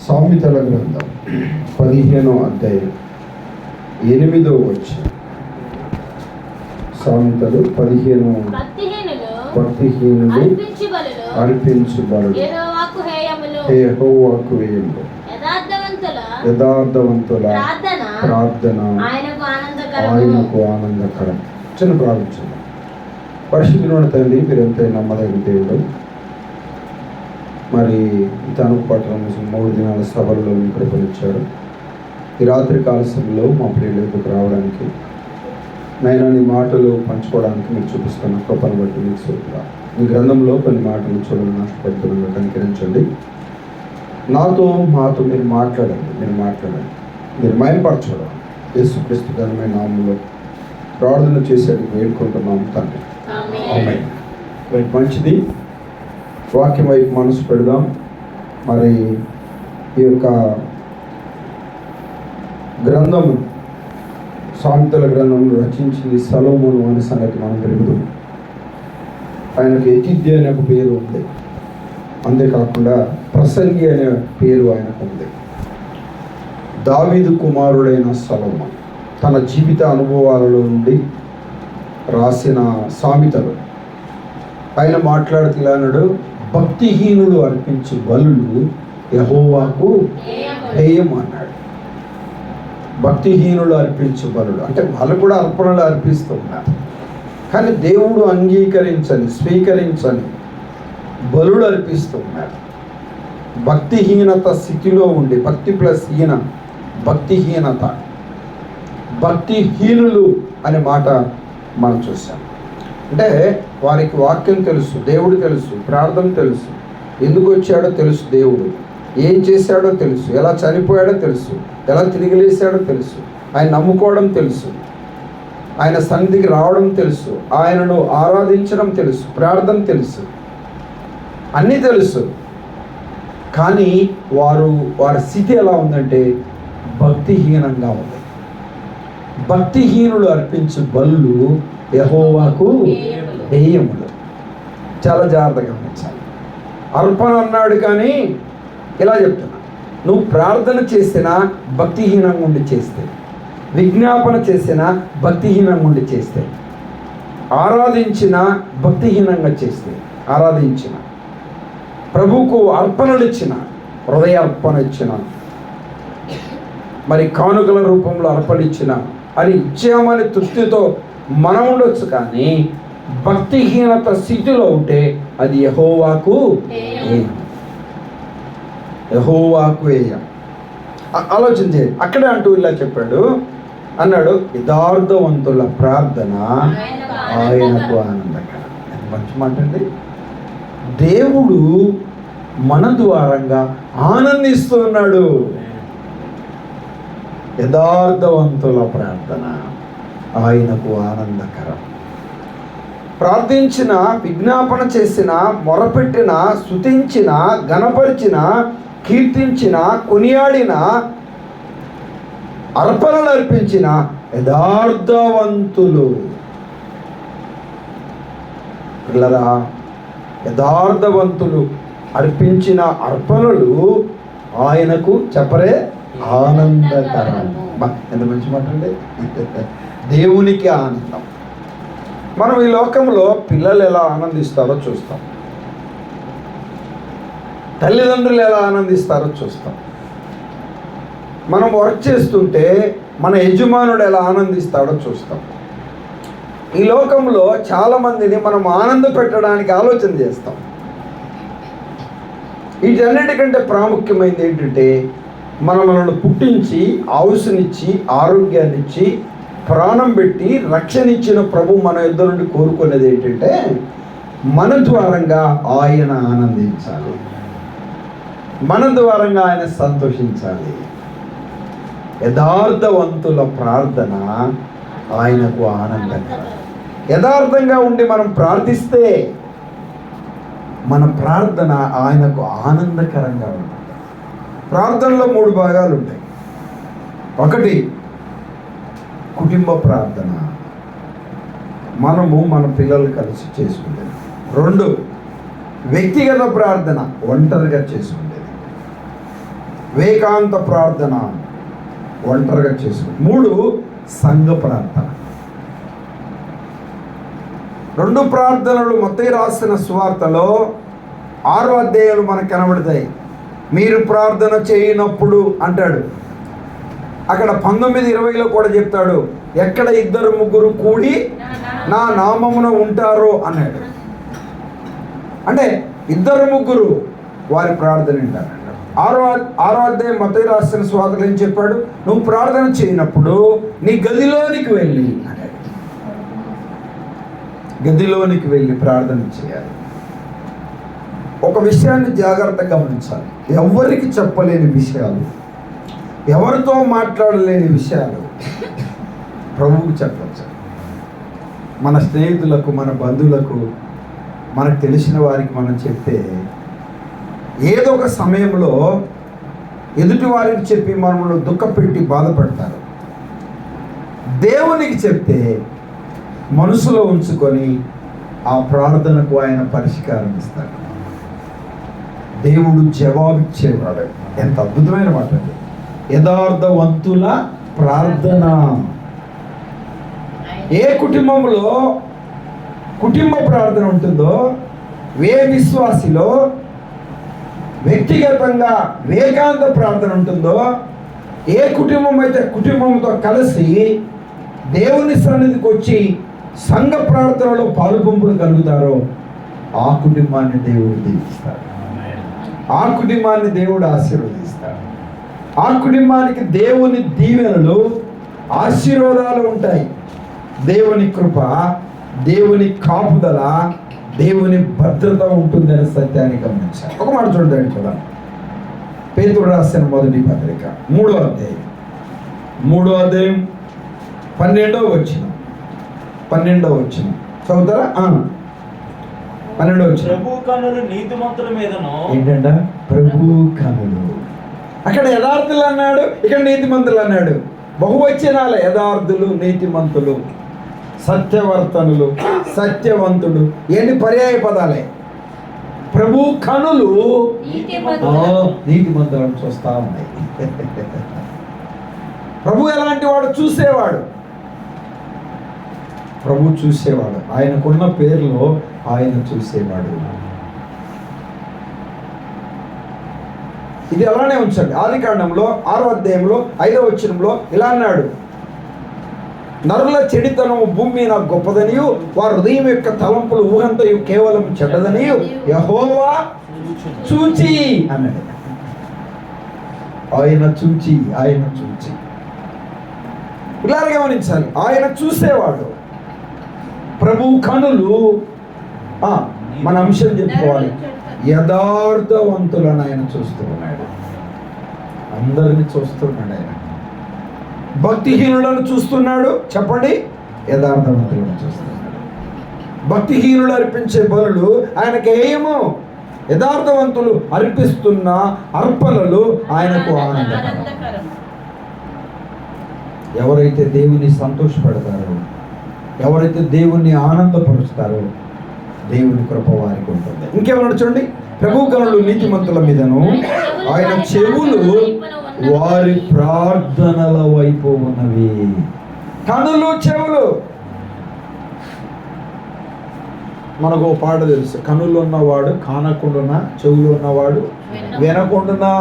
సామెతల గ్రంథం 15వ అధ్యాయం 8వ వచనం. సామెతలు 15 భక్తిహీనులు అర్పించు బలులు యెహోవాకు హేయములు, యథార్థవంతుల ప్రార్థన ఆయనకు ఆనందకరం. చిన్న ప్రార్థన. పరిశుద్ధుడైన తండ్రి, మీరు ఎంతైనా నమ్మదగిన దేవుడు. మరి తణుకు పట్టణం 3 దినాల సభల్లో మీ కృపనిచ్చారు. ఈ రాత్రి కాల సభలో మా ప్రియుల ఎదుకు రావడానికి, నైనా నీ మాటలు పంచుకోవడానికి మీరు చూపిస్తున్న కృపను బట్టి మీకు సూపరా. మీ గ్రంథంలో కొన్ని మాటలు చూడాలని నష్టపడుతున్నా కనికరించండి. మాతో మీరు మాట్లాడండి, మీరు మయంపరచడం. యేసుక్రీస్తు ఘనమైన నామములో ప్రార్థన చేసేందుకు వేడుకుంటున్నాము తండ్రి. ఆమేన్. మంచిది. వాక్యం వైపు మనసు పెడదాం. మరి ఈ యొక్క గ్రంథము, సామెతల గ్రంథం రచించింది సొలొమోను అనే సంగతి మనం తెలుగుతాం. ఆయనకు యెతిద్య అనే ఒక పేరు ఉంది. అంతేకాకుండా ప్రసంగి అనే పేరు ఆయనకు ఉంది. దావీదు కుమారుడైన సొలొమోను తన జీవిత అనుభవాలలో నుండి రాసిన సామెతలు. ఆయన మాట్లాడుతున్నాడు, భక్తిహీనులు అర్పించు బలులు యెహోవాకు హేయం అన్నాడు. భక్తిహీనులు అర్పించు బలులు అంటే వాళ్ళు కూడా అర్పణలు అర్పిస్తున్నారు, కానీ దేవుడు స్వీకరించని బలులు అర్పిస్తున్నారు. భక్తిహీనత స్థితిలో ఉండి, భక్తి ప్లస్ భక్తిహీనత, భక్తిహీనులు అనే మాట మనం చూసాం. అంటే వారికి వాక్యం తెలుసు, దేవుడు తెలుసు, ప్రార్థన తెలుసు, ఎందుకు వచ్చాడో తెలుసు, దేవుడు ఏం చేశాడో తెలుసు, ఎలా చనిపోయాడో తెలుసు, ఎలా తిరిగి లేచాడో తెలుసు, ఆయన నమ్ముకోవడం తెలుసు, ఆయన సన్నిధికి రావడం తెలుసు, ఆయనను ఆరాధించడం తెలుసు, ప్రార్థన తెలుసు, అన్నీ తెలుసు. కానీ వారి స్థితి ఎలా ఉందంటే భక్తిహీనంగా ఉంది. భక్తిహీనులు అర్పించు బలులు యెహోవాకు హేయములు. చాలా జాగ్రత్తగా గమనించాలి. అర్పణ అన్నాడు, కానీ ఇలా చెప్తున్నా, నువ్వు ప్రార్థన చేసినా భక్తిహీనంగా ఉండి చేస్తే, విజ్ఞాపన చేసినా భక్తిహీనంగా ఉండి చేస్తే, ఆరాధించిన భక్తిహీనంగా చేస్తే, ఆరాధించిన ప్రభువుకు అర్పణలు ఇచ్చిన, హృదయ అర్పణ ఇచ్చిన, మరి కానుకల రూపంలో అర్పణ ఇచ్చిన, అది ఇచ్చామని తృప్తితో మనం ఉండొచ్చు, కానీ భక్తిహీనత స్థితిలో ఉంటే అది యెహోవాకు హేయం. ఆలోచన చేయండి. అక్కడే అంటూ ఇలా అన్నాడు, యథార్థవంతుల ప్రార్థన ఆయనకు ఆనందకరం. మంచి మాట అండి. దేవుడు మన ద్వారంగా ఆనందిస్తున్నాడు. యథార్థవంతుల ప్రార్థన ఆయనకు ఆనందకరం. ప్రార్థించిన, విజ్ఞాపన చేసిన, మొరపెట్టిన, స్తుతించిన, ఘనపరిచిన, కీర్తించిన, కొనియాడిన, అర్పణలు అర్పించిన యథార్థవంతులు పిల్లరా, యథార్థవంతులు అర్పించిన అర్పణలు ఆయనకు చెప్పరే ఆనందకరం. ఎంత మంచి మాట అండి. దేవునికి ఆనందం. మనం ఈ లోకంలో పిల్లలు ఎలా ఆనందిస్తారో చూస్తాం, తల్లిదండ్రులు ఎలా ఆనందిస్తారో చూస్తాం. మనం వర్క్ చేస్తుంటే మన యజమానుడు ఎలా ఆనందిస్తాడో చూస్తాం. ఈ లోకంలో చాలామందిని మనం ఆనంద పెట్టడానికి ఆలోచన చేస్తాం. వీటన్నిటికంటే ప్రాముఖ్యమైనది ఏంటంటే, మనల్ని పుట్టించి, ఆయుష్నిచ్చి, ఆరోగ్యాన్నిచ్చి, ప్రాణం పెట్టి, రక్షణ ఇచ్చిన ప్రభు మన యుద్ధ నుండి కోరుకునేది ఏంటంటే, మన ద్వారంగా ఆయన ఆనందించాలి, మన ద్వారంగా ఆయన సంతోషించాలి. యథార్థవంతుల ప్రార్థన ఆయనకు ఆనందకరం. యథార్థంగా ఉండి మనం ప్రార్థిస్తే మన ప్రార్థన ఆయనకు ఆనందకరంగా ఉంటుంది. ప్రార్థనలో 3 భాగాలు ఉంటాయి. 1 కుటుంబ ప్రార్థన, మనము మన పిల్లలు కలిసి చేసుకుంటాం. 2 వ్యక్తిగత ప్రార్థన, ఒంటరిగా చేసుకుంటాం. ఏకాంత ప్రార్థన ఒంటరిగా చేసుకో. 3 సంఘ ప్రార్థన. 2 ప్రార్థనలు మత్తయి రాసిన సువార్తలో 6వ అధ్యాయాలు మనకు కనబడతాయి. మీరు ప్రార్థన చేయనప్పుడు అంటాడు. అక్కడ 19:20లో కూడా చెప్తాడు, ఎక్కడ 2-3 కూడి నా నామమున ఉంటారో అన్నాడు. అంటే 2-3 వారి ప్రార్థన వింటారంట. 6వ అధ్యాయం మత్తయి రాసిన సువార్తలో ఏం చెప్పాడు? నువ్వు ప్రార్థన చేయనప్పుడు నీ గదిలోనికి వెళ్ళి అన్నాడు. గదిలోనికి వెళ్ళి ప్రార్థన చేయాలి. ఒక విషయాన్ని జాగ్రత్తగా గమనించాలి. ఎవరికి చెప్పలేని విషయాలు, ఎవరితో మాట్లాడలేని విషయాలు ప్రభువుకు చెప్పచ్చు. మన స్నేహితులకు, మన బంధువులకు, మనకు తెలిసిన వారికి మనం చెప్తే ఏదో ఒక సమయంలో ఎదుటి వారికి చెప్పి మనల్ని దుఃఖపెట్టి బాధపడతారు. దేవునికి చెప్తే మనసులో ఉంచుకొని ఆ ప్రార్థనకు ఆయన పరిష్కారం ఇస్తాడు. దేవుడు జవాబిచ్చేవాడు. ఎంత అద్భుతమైన మాట అది. యథార్థవంతుల ప్రార్థన. ఏ కుటుంబంలో కుటుంబ ప్రార్థన ఉంటుందో, ఏ విశ్వాసిలో వ్యక్తిగతంగా ఏకాంత ప్రార్థన ఉంటుందో, ఏ కుటుంబం అయితే కుటుంబంతో కలిసి దేవుని సన్నిధికి వచ్చి సంఘ ప్రార్థనలో పాలుపంపులు కలుగుతారో ఆ కుటుంబాన్ని దేవుడు దీవిస్తాడు. ఆ కుటుంబాన్ని దేవుడు ఆశీర్వదిస్తాడు. ఆ కుటుంబానికి దేవుని దీవెనలు, ఆశీర్వాదాలు ఉంటాయి. దేవుని కృప, దేవుని కాపుదల, దేవుని భద్రత ఉంటుందనే సత్యాన్ని గమనించాలి. ఒక మాట చూడండి కూడా. పేతురు రాసిన మొదటి పత్రిక 3వ అధ్యాయం 12వ వచనం చదువుతారా? 12వ వచనం. ప్రభు కన్నులు నీతిమంతుల మీదను. ఏంటంట? ప్రభు కన్నులు. అక్కడ యథార్థులు అన్నాడు, ఇక్కడ నీతిమంతులు అన్నాడు. బహువచనాల యథార్థులు, నీతిమంతులు, సత్యవర్తనులు, సత్యవంతుడు, ఏంటి పర్యాయ పదాలే. ప్రభు కనులు నీతిమంతులను చూస్తా ఉన్నాయి. ప్రభు ఎలాంటి వాడు? చూసేవాడు. ప్రభు చూసేవాడు. ఆయనకున్న పేరులో ఆయన చూసేవాడు. ఇది అలానే ఉంచండి. ఆదికాండంలో 6వ అధ్యాయంలో 5వ వచనంలో ఇలా అన్నాడు, నరుల చెడితనము భూమి మీద గొప్పదనియు, వారి హృదయం యొక్క తలంపులు ఊహంతయు కేవలం చెడ్డదనియు యెహోవా చూచి అన్నాడు. ఆయన చూచి ఇలా గమనించాలి. ఆయన చూసేవాడు. ప్రభు కనులు. మన అంశం చెప్పుకోవాలి. యథార్థవంతులను ఆయన చూస్తూ ఉన్నాడు. అందరిని చూస్తున్నాడు ఆయన. భక్తిహీనులను చూస్తున్నాడు. చెప్పండి, యథార్థవంతులను చూస్తున్నాడు. భక్తిహీనులు అర్పించే బలులు ఆయనకు ఏమో, యథార్థవంతులు అర్పిస్తున్న అర్పణలు ఆయనకు ఆనందకరం. ఎవరైతే దేవుని సంతోషపెడతారో, ఎవరైతే దేవుణ్ణి ఆనందపరుస్తారో దేవుని కృప వారికి ఉంటుంది. ఇంకేమన్నా చూడండి. ప్రభు కనులు నీతిమంతుల మీదను, ఆయన చెవులు వారి ప్రార్థనల వైపు ఉన్నవి. కనులు, చెవులు. మనకు ఓ పాట తెలుసు, కనులు ఉన్నవాడు కానకుండా, చెవులు ఉన్నవాడు వినకుండా.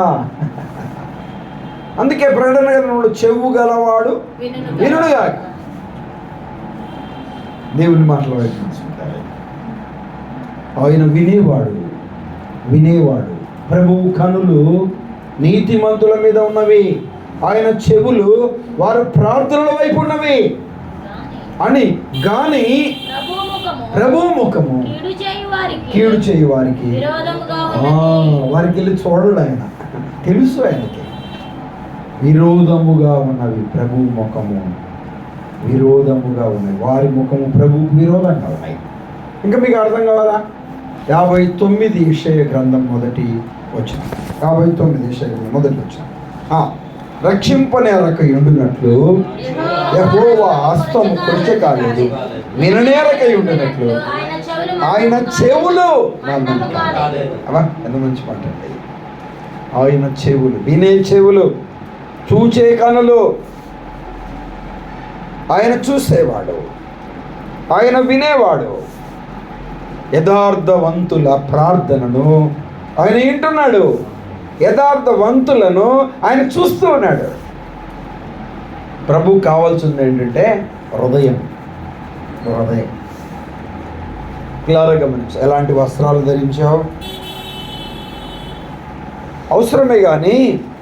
అందుకే ప్రకటన గ్రంథంలో చెవు గలవాడు వినుడుగా. దేవుని మాటల వైపు చూసుకుంటారు. ఆయన వినేవాడు. ప్రభువు కనులు నీతిమంతుల మీద ఉన్నవి, ఆయన చెవులు వారి ప్రార్థనల వైపు ఉన్నవి అని. గాని ప్రభు ముఖము కీడు చేయు వారికి వారికి వెళ్ళి చూడడు. ఆయన తెలుసు, ఆయనకి విరోధముగా ఉన్నవి. ప్రభు ముఖము విరోధముగా ఉన్నాయి. వారి ముఖము ప్రభువుకు విరోధంగా ఉన్నాయి. ఇంకా మీకు అర్థం కావాలా? 59 యెషయా గ్రంథం మొదటి వచనం. 59 యెషయా గ్రంథం మొదటి వచనం. రక్షింపనేరక ఉండినట్లు యెహోవా హస్తము కృషి కాలేదు, విననేరక ఉండినట్లు ఆయన చెవులు. ఎంత మంచి మాట అండి. ఆయన చెవులు, వినే చెవులు, చూచే కనులు. ఆయన చూసేవాడు, ఆయన వినేవాడు. యథార్థవంతుల ప్రార్థనను ఆయన వింటున్నాడు, యథార్థవంతులను ఆయన చూస్తూ ఉన్నాడు. ప్రభు కావాల్సింది ఏంటంటే హృదయం. క్లియర్గా గమనించు. ఎలాంటి వస్త్రాలు ధరించావు అవసరమే, కానీ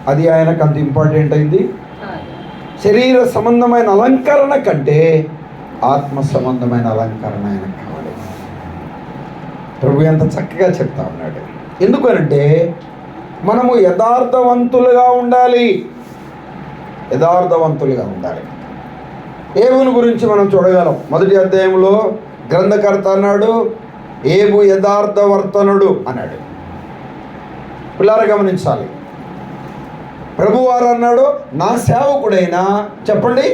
అది ఆయనకు అంత ఇంపార్టెంట్ అయింది. శరీర సంబంధమైన అలంకరణ కంటే ఆత్మ సంబంధమైన అలంకరణ ఆయనకు కావాలి. ప్రభు ఎంత చక్కగా చెప్తా ఉన్నాడు. ఎందుకనంటే మనము యథార్థవంతులుగా ఉండాలి. ఏబుని గురించి మనం చూడగలం. మొదటి అధ్యాయంలో గ్రంథకర్త అన్నాడు, ఏబు యథార్థవర్తనుడు అన్నాడు. పిల్లలు గమనించాలి. ప్రభువారు అన్నాడు, నా సేవకుడైనా చెప్పండి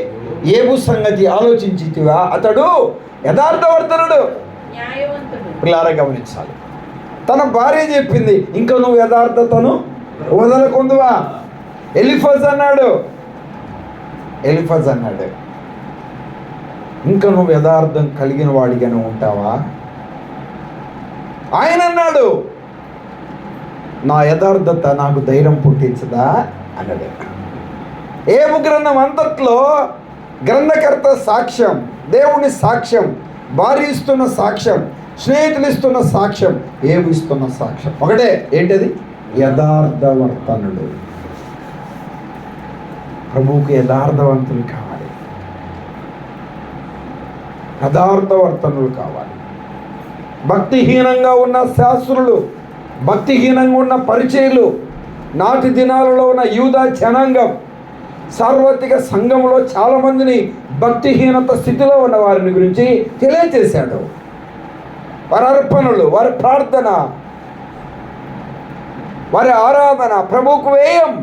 ఏబు సంగతి ఆలోచించితివా, అతడు యథార్థవర్తనుడు. పిల్లలు గమనించాలి. తన భార్య చెప్పింది, ఇంకా నువ్వు యథార్థతను వదలకుందువా. ఎలిఫజ్ అన్నాడు, ఇంకా నువ్వు యథార్థం కలిగిన వాడిగానే ఉంటావా. ఆయన అన్నాడు, నా యథార్థత నాకు ధైర్యం పుట్టించదా అన్నాడు. ఏబు గ్రంథం అంతట్లో గ్రంథకర్త సాక్ష్యం, దేవుని సాక్ష్యం, భార్య ఇస్తున్న సాక్ష్యం, స్నేహితులు ఇస్తున్న సాక్ష్యం, ఏబు ఇస్తున్న సాక్ష్యం ఒకటే. ఏంటది? యథార్థవర్తనుడు. ప్రభువుకి యథార్థవంతులు కావాలి, యథార్థవర్తనులు కావాలి. భక్తిహీనంగా ఉన్న శాస్త్రులు, భక్తిహీనంగా ఉన్న పరిచయులు, నాటి దినాలలో ఉన్న యూదా జనాంగం, సార్వత్రిక సంఘంలో చాలామందిని భక్తిహీనత స్థితిలో ఉన్న వారిని గురించి తెలియజేశాడు. వారి అర్పణలు, వారి ప్రార్థన, వారి ఆరాధన ప్రభువుకు వ్యయం.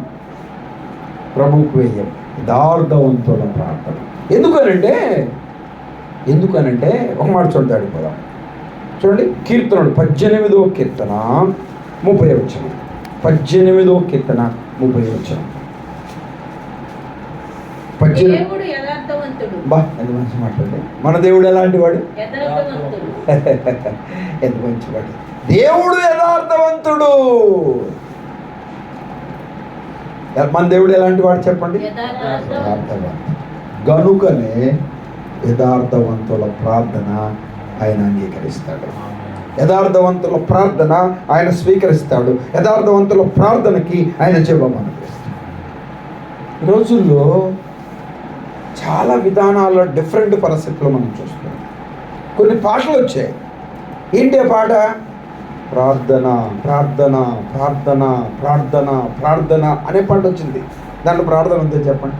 యథార్థవంతుల ప్రార్థన. ఎందుకనంటే ఒక మాట చూడదాడు పోదాం. చూడండి, కీర్తనలు 18వ కీర్తన 30వ వచనం. 18వ కీర్తన 30వ వచనం. అది మంచి మాట్లాడే. మన దేవుడు ఎలాంటి వాడు? ఎంత మంచివాడు. దేవుడు యథార్థవంతుడు. మన దేవుడు ఎలాంటి వాడు చెప్పండి? యథార్థవంతుడు. గనుకనే యథార్థవంతుల ప్రార్థన ఆయన అంగీకరిస్తాడు, యథార్థవంతుల ప్రార్థన ఆయన స్వీకరిస్తాడు, యథార్థవంతుల ప్రార్థనకి ఆయన జవాబు అనుగ్రహిస్తాడు. ఈ రోజుల్లో చాలా విధానాల్లో డిఫరెంట్ పరిస్థితులు మనం చూస్తున్నాం. కొన్ని పాటలు వచ్చాయి. ఏంటి ఆ పాట? ప్రార్థన ప్రార్థన ప్రార్థన ప్రార్థన ప్రార్థన అనే పాట వచ్చింది. దాంట్లో ప్రార్థన ఉందో చెప్పండి.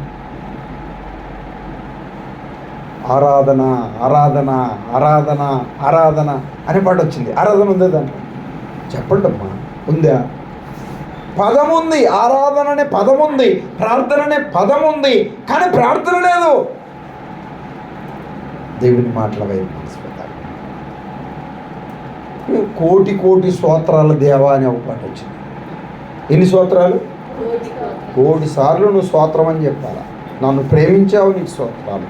ఆరాధన ఆరాధన ఆరాధన ఆరాధన అనే పాట వచ్చింది. ఆరాధన ఉందే దాంట్లో? చెప్పండి అమ్మా, ఉందా? పదం ఉంది, ఆరాధన అనే పదం ఉంది, ప్రార్థన అనే పదం ఉంది, కానీ ప్రార్థన లేదు. దేవుని మాటల వైపు మనసు పెట్టాలి. కోటి కోటి స్తోత్రాల దేవా అని ఒక పాట వచ్చింది. ఎన్ని స్తోత్రాలు? 1,000,000 సార్లు నువ్వు స్తోత్రం అని చెప్పాలా. నన్ను ప్రేమించావు, నీకు స్తోత్రాలు.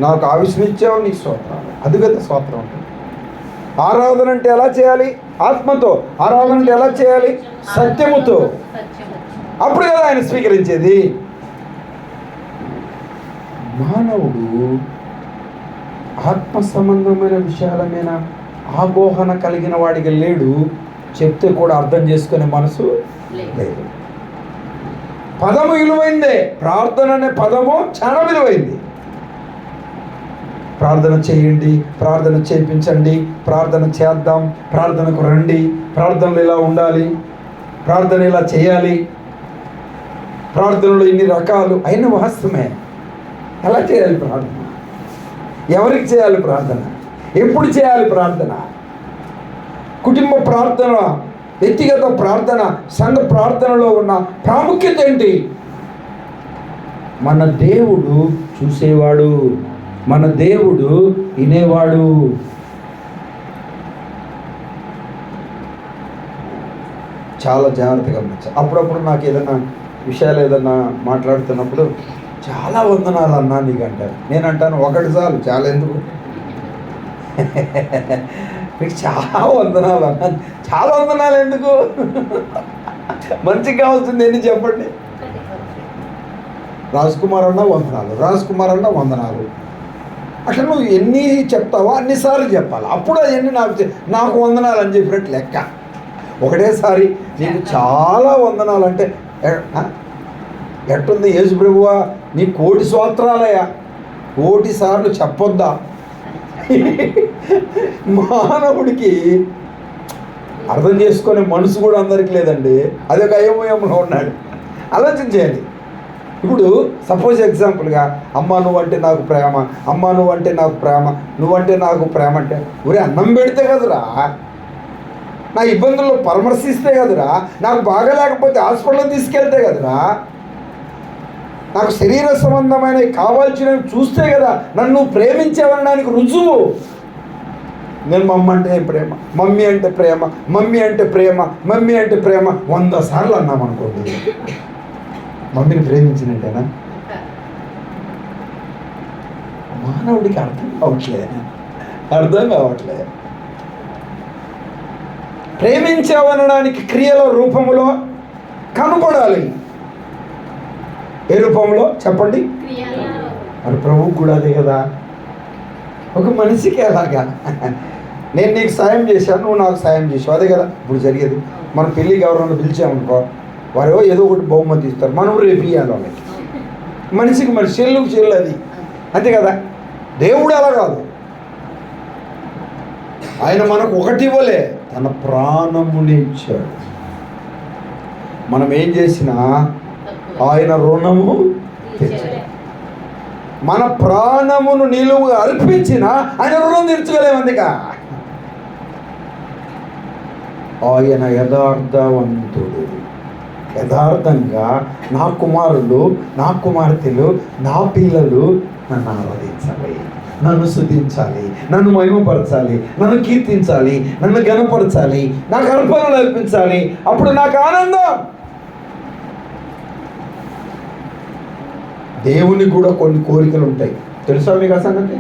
నాకు ఆవిష్నిచ్చావు, నీకు స్తోత్రాలు. అది కదా స్తోత్రం ఉంటుంది. ఆరాధన అంటే ఎలా చేయాలి? ఆత్మతో. ఆరాధన అంటే ఎలా చేయాలి? సత్యముతో. అప్పుడు కదా ఆయన స్వీకరించేది. మానవుడు ఆత్మ సంబంధమైన విషయాల మీద ఆపోహన కలిగిన వాడికి లేడు. చెప్తే కూడా అర్థం చేసుకునే మనసు లేదు. పదము విలువైందే. ప్రార్థన అనే పదము చాలా విలువైంది. ప్రార్థన చేయండి, ప్రార్థన చేయించండి, ప్రార్థన చేద్దాం, ప్రార్థనకు రండి, ప్రార్థనలు ఇలా ఉండాలి, ప్రార్థన ఇలా చేయాలి, ప్రార్థనలు ఇన్ని రకాలు అయిన వాస్తవమే. ఎలా చేయాలి ప్రార్థన? ఎవరికి చేయాలి ప్రార్థన? ఎప్పుడు చేయాలి ప్రార్థన? కుటుంబ ప్రార్థన, వ్యక్తిగత ప్రార్థన, సంఘ ప్రార్థనలో ఉన్న ప్రాముఖ్యత ఏంటి? మన దేవుడు చూసేవాడు, మన దేవుడు వినేవాడు. చాలా జాగ్రత్తగా గమనించాలి. అప్పుడప్పుడు నాకు ఏదైనా విషయాలు ఏదన్నా మాట్లాడుతున్నప్పుడు చాలా వందనాలు అన్నా నీకు అంటారు. నేను అంటాను ఒకటి చాలు, చాలా ఎందుకు మీకు చాలా వందనాలు అన్నా, చాలా వందనాలు ఎందుకు? మంచిగా కావాల్సింది ఏంటి చెప్పండి? రాజ్ కుమార్ అన్న వందనాలు, రాజ్ కుమార్ అన్న వందనాలు. అట్లా నువ్వు ఎన్ని చెప్తావో అన్నిసార్లు చెప్పాలి. అప్పుడు అవన్నీ నాకు వందనాలు అని చెప్పినట్టు లెక్క. ఒకటేసారి నీకు చాలా వందనాలు అంటే ఎట్టుంది? యేసు ప్రభువా నీ కోటి స్తోత్రాలయ్యా, కోటి సార్లు చెప్పొద్దా? మానవుడికి అర్థం చేసుకునే మనసు కూడా అందరికీ లేదండి. అదొక అయోమయంలో ఉన్నాడు. ఆలోచించేయండి. ఇప్పుడు సపోజ్ ఎగ్జాంపుల్గా అమ్మ నువ్వంటే నాకు ప్రేమ, అమ్మ నువ్వంటే నాకు ప్రేమ, నువ్వంటే నాకు ప్రేమ అంటే ఊరే అన్నం పెడితే కదరా, నా ఇబ్బందుల్లో పరామర్శిస్తే కదరా, నాకు బాగాలేకపోతే హాస్పిటల్కి తీసుకెళ్తే కదరా, నాకు శరీర సంబంధమైనవి కావాల్సినవి చూస్తే కదా నన్ను ప్రేమించేవనడానికి రుజువు. నేను మమ్మ అంటే ప్రేమ, మమ్మీ అంటే ప్రేమ, మమ్మీ అంటే ప్రేమ, మమ్మీ అంటే ప్రేమ 100 సార్లు అన్నాం అనుకోండి, మమ్మీని ప్రేమించినట్టేనా? మానవుడికి అర్థం కావట్లే. ప్రేమించావనడానికి క్రియల రూపంలో కనుగొనాలి. ఏ రూపంలో చెప్పండి? మరి ప్రభువుకు కూడా అదే కదా. ఒక మనిషికి అలాగా నేను నీకు సాయం చేశాను, నువ్వు నాకు సాయం చేసావు, అదే కదా ఇప్పుడు జరిగేది. మన పెళ్ళికి ఎవరైనా పిలిచామనుకో, వారు ఏదో ఒకటి బహుమతి ఇస్తారు, మనం రేపు ఇవ్వాలి వాళ్ళకి. మనిషికి మరి చెల్లుకు చెల్లు అది, అంతే కదా. దేవుడు అలా కాదు. ఆయన మనకు ఒకటి ఇవ్వలే, తన ప్రాణముని ఇచ్చాడు. మనం ఏం చేసినా ఆయన రుణము తెచ్చాడు. మన ప్రాణమును నిలువుగా అర్పించిన ఆయన రుణం తీర్చుకోలేమందిక. ఆయన యథార్థవంతుడు. యథార్థంగా నా కుమారులు, నా కుమార్తెలు, నా పిల్లలు నన్ను ఆరాధించాలి, నన్ను స్తుతించాలి, నన్ను మహిమపరచాలి, నన్ను కీర్తించాలి, నన్ను ఘనపరచాలి, నాకు అర్పణలు అర్పించాలి. అప్పుడు నాకు ఆనందం. దేవునికి కూడా కొన్ని కోరికలు ఉంటాయి, తెలుసా మీకు ఆ సంగతి?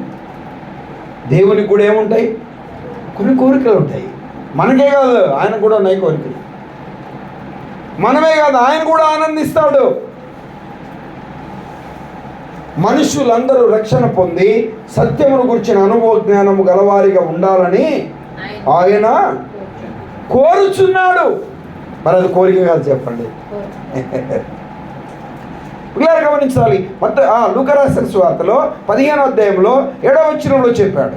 దేవునికి కూడా ఏముంటాయి? కొన్ని కోరికలు ఉంటాయి. మనకే కాదు, ఆయన కూడా ఉన్నాయి కోరికలు. మనమే కాదు, ఆయన కూడా ఆనందిస్తాడు. మనుషులందరూ రక్షణ పొంది సత్యమును గురించిన అనుభవ జ్ఞానము గలవారిగా ఉండాలని ఆయన కోరుచున్నాడు. మరి అది కోరిక కాదు చెప్పండి. పిల్లలు గమనించాలి. మొత్తం లూకా రాసిన సువార్తలో 15వ అధ్యాయంలో 7వ వచనంలో చెప్పాడు,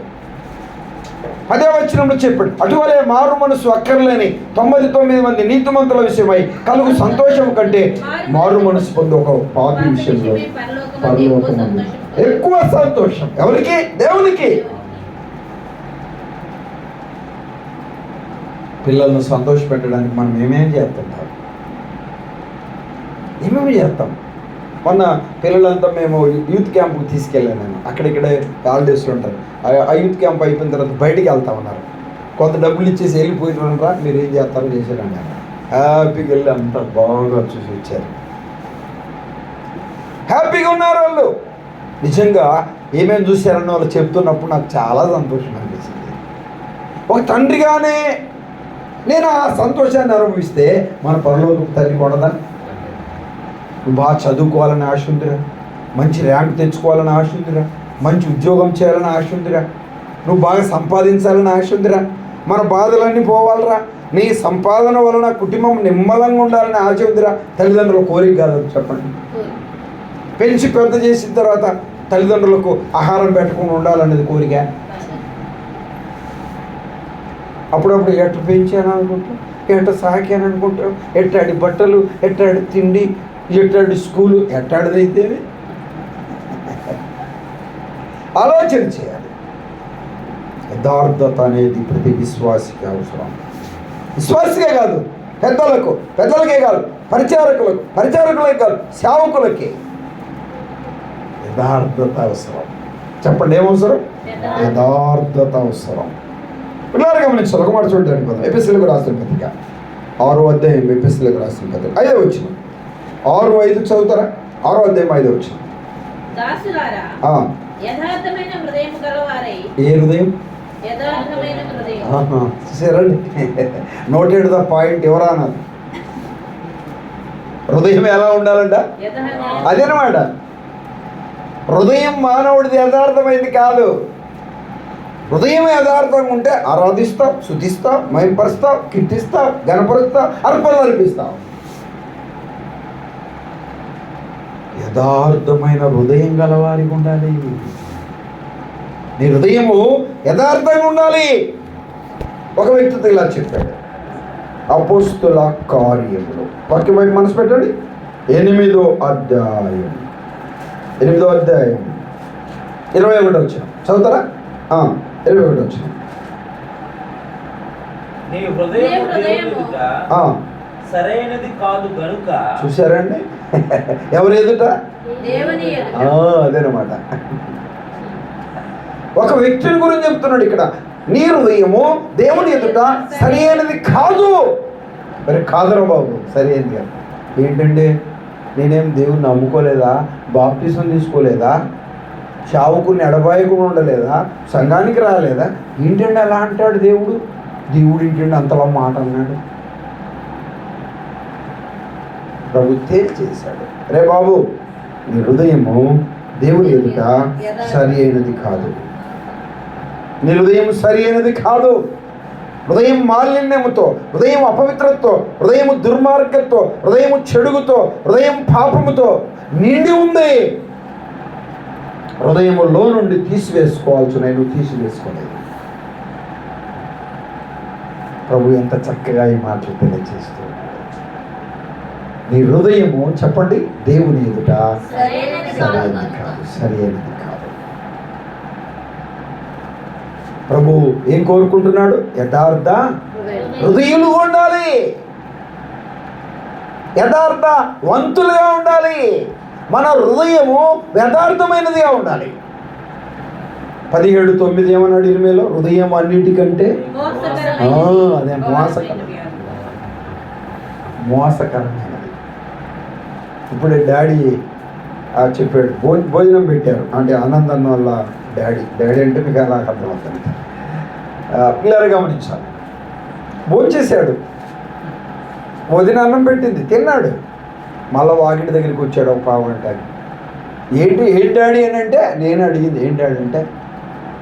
10వ వచనంలో చెప్పాడు, అటువలే మారు మనసు అక్కర్లేని 99 మంది నీతిమంతుల విషయమై కలుగు సంతోషం కంటే మారు మనసు పొంది ఒక పాపి విషయంలో పరలోకమందు ఎక్కువ సంతోషం. ఎవరికి? దేవునికి. పిల్లలను సంతోష పెట్టడానికి మనం ఏమేమి చేస్తుంటాం? ఏమేమి చేస్తాం? మొన్న పిల్లలంతా మేము యూత్ క్యాంప్కి తీసుకెళ్ళాను. నేను అక్కడిక్కడే హాలిడేస్లో ఉంటారు. ఆ యూత్ క్యాంప్ అయిపోయిన తర్వాత బయటికి వెళ్తామన్నారు. కొంత డబ్బులు ఇచ్చేసి వెళ్ళిపోయినారా, మీరు ఏం చేస్తారో చేశారండి. హ్యాపీగా వెళ్ళి అంతా బాగా చూసి వచ్చారు. హ్యాపీగా ఉన్నారు వాళ్ళు. నిజంగా ఏమేమి చూశారని వాళ్ళు చెప్తున్నప్పుడు నాకు చాలా సంతోషం అనిపించింది. ఒక తండ్రిగానే నేను ఆ సంతోషాన్ని అనుభవిస్తే మన పరలోకపు తల్లి కూడదా? నువ్వు బాగా చదువుకోవాలని ఆశ ఉందిరా, మంచి ర్యాంక్ తెచ్చుకోవాలని ఆశ ఉందిరా, మంచి ఉద్యోగం చేయాలని ఆశ ఉందిరా, నువ్వు బాగా సంపాదించాలని ఆశ ఉందిరా, మన బాధలన్నీ పోవాలరా, నీ సంపాదన వలన కుటుంబం నిమ్మలంగా ఉండాలని ఆశ ఉందిరా. తల్లిదండ్రుల కోరిక కాదు చెప్పండి. పెంచి పెద్ద చేసిన తర్వాత తల్లిదండ్రులకు ఆహారం పెట్టకుండా ఉండాలనేది కోరిక. అప్పుడప్పుడు ఎట్ట పెంచాను అనుకుంటాం, ఎట్ట సాకాను అనుకుంటాం, ఎట్టాడి బట్టలు, ఎట్టాడి తిండి, ఎట్టాడి స్కూలు, ఎట్టాడిదైతే ఆలోచన చేయాలి. యథార్థత అనేది ప్రతి విశ్వాసికి అవసరం. విశ్వాసికే కాదు, పెద్దలకే కాదు, పరిచారకులకే కాదు, సేవకులకే యథార్థత అవసరం. చెప్పండి, ఏమవసరం? యథార్థత అవసరం. పిల్లలు గమనించాలి. ఒక మాట చూడండి. ఎపిఎస్సీలకు రాసిన పత్రిక 6వ అధ్యాయం ఎఫెసీయులకు రాసిన పత్రిక 5వ వచనం 6:5 చదువుతారా? 6వ అధ్యాయం 5వ వచనం. దాసులారా, యథార్థమైన హృదయం గలవారై. ఏ హృదయం? యథార్థమైన హృదయం. చూసారండి, నోటెడ్ ద పాయింట్. ఎవరా అన్నారు? హృదయం ఎలా ఉండాలంట? అదేనమాట. హృదయం మానవుడిది యథార్థమైంది కాదు. హృదయం యథార్థంగా ఉంటే ఆరాధిస్తాం, శుద్ధిస్తాం, మహింపరుస్తాం, కీర్తిస్తాం, గణపరుస్తాం, అర్పణలు అర్పిస్తాం. యథార్థమైన హృదయం గలవారికి ఉండాలి. నీ హృదయము యథార్థంగా ఉండాలి. ఒక వ్యక్తితో ఇలా చెప్పాడు, అపోస్తుల కార్యములు. వాక్యం వైపు మనసు పెట్టండి. 8వ అధ్యాయం 21 వచ్చిన చదువుతారా? 21 వచ్చిన. నీ హృదయము దేవుని ఎదుట సరైనది కాదు గనుక. చూశారండి, ఎవరు ఎదుట? దేవుని ఎదుట. అదేనమాట. ఒక వ్యక్తిని గురించి చెప్తున్నాడు ఇక్కడ. నీ హృదయము దేవుని ఎదుట సరి అయినది కాదు. మరి కాదురా బాబు, సరి అయింది కాదు. ఏంటంటే నేనేం దేవుణ్ణి నమ్ముకోలేదా? బాప్తిసం తీసుకోలేదా? చావుకుని ఎడబాయకుండా ఉండలేదా? సంఘానికి రాలేదా? ఏంటండి అలా అంటాడు దేవుడు? దేవుడు ఏంటండి అంతలా మాట అన్నాడు? ప్రభు చేశాడు. రే బాబు, నీ హృదయము దేవుని ఎదుట సరి అయినది కాదు. నీ హృదయం సరి అయినది కాదు. హృదయం మాలిన్యముతో, హృదయం అపవిత్రతతో, హృదయం దుర్మార్గంతో, హృదయం చెడుగుతో, హృదయం పాపముతో నిండి ఉంది. హృదయములో నుండి తీసివేసుకోవాల్సి నేను తీసివేసుకోలేదు. ప్రభు ఎంత చక్కగా ఈ మాటలు తెలియజేస్తూ, నీ హృదయము చెప్పండి దేవుని ఎదుట సరైనది కాదు, సరైనది కాదు. ప్రభు ఏం కోరుకుంటున్నాడు? యథార్థ హృదయులు ఉండాలి, యథార్థ వంతులుగా ఉండాలి. మన హృదయము యథార్థమైనదిగా ఉండాలి. 17:9 ఏమన్నాడు ఇర్మీయాలో? హృదయం అన్నిటికంటే అదే మోసకరమైనది. ఇప్పుడే డాడీ చెప్పాడు, భోజనం పెట్టారు అంటే ఆనందం వల్ల డాడీ అంటే మీకు అలా అర్థమవుతుంది. పిల్లలు గమనించాలి. భోంచేశాడు, వదిన అన్నం పెట్టింది, తిన్నాడు. మళ్ళీ వాకిటి దగ్గరికి వచ్చాడు ఒక పావుగంట. ఏంటి డాడీ అని అంటే, నేను అడిగింది ఏంటి డాడీ అంటే,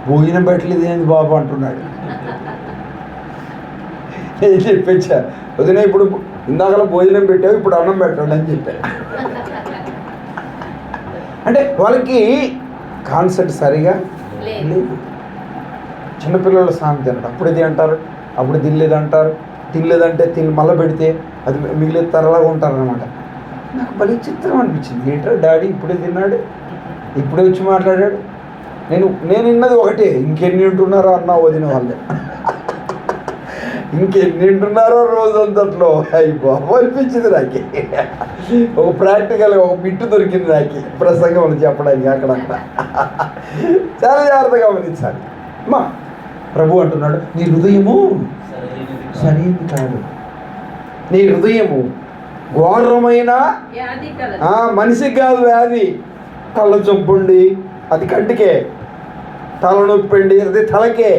భోజనం పెట్టలేదు ఏంది బాబు అంటున్నాడు. నేను చెప్పించా, వదిన ఇప్పుడు ఇందాకలా భోజనం పెట్టావు, ఇప్పుడు అన్నం పెట్టండి అని చెప్పాను. అంటే వాళ్ళకి కాన్సెప్ట్ సరిగా లేదు. చిన్నపిల్లల సామెత అన్నాడు, అప్పుడు ఇది అంటారు, అప్పుడు తినలేదు అంటారు, తినలేదంటే మళ్ళీ పెడితే అది మిగిలిన తరలాగా ఉంటారనమాట. నాకు భలే చిత్రం అనిపించింది. ఏంటో డాడీ ఇప్పుడే తిన్నాడు, ఇప్పుడే వచ్చి మాట్లాడాడు. నేను విన్నది ఒకటే, ఇంకెన్ని వింటున్నారో అన్నా వదిన వాళ్ళే, ఇంకెన్ని వింటున్నారో రోజంతట్లో. అయ్యి బాబు అనిపించింది నాకు. ఒక ప్రాక్టికల్గా ఒక బిట్టు దొరికింది నాకు ప్రసంగం చెప్పడానికి. అక్కడక్కడ చాలా జాగ్రత్తగా గమనించాలి. అమ్మా ప్రభు అంటున్నాడు, నీ హృదయము సరైనది కాదు. నీ హృదయము ఘోరమైన మనిషికి కాదు వ్యాధి. కళ్ళ చొప్పుండి అది కంటికే, తలనొప్పి అండి అది తలకే,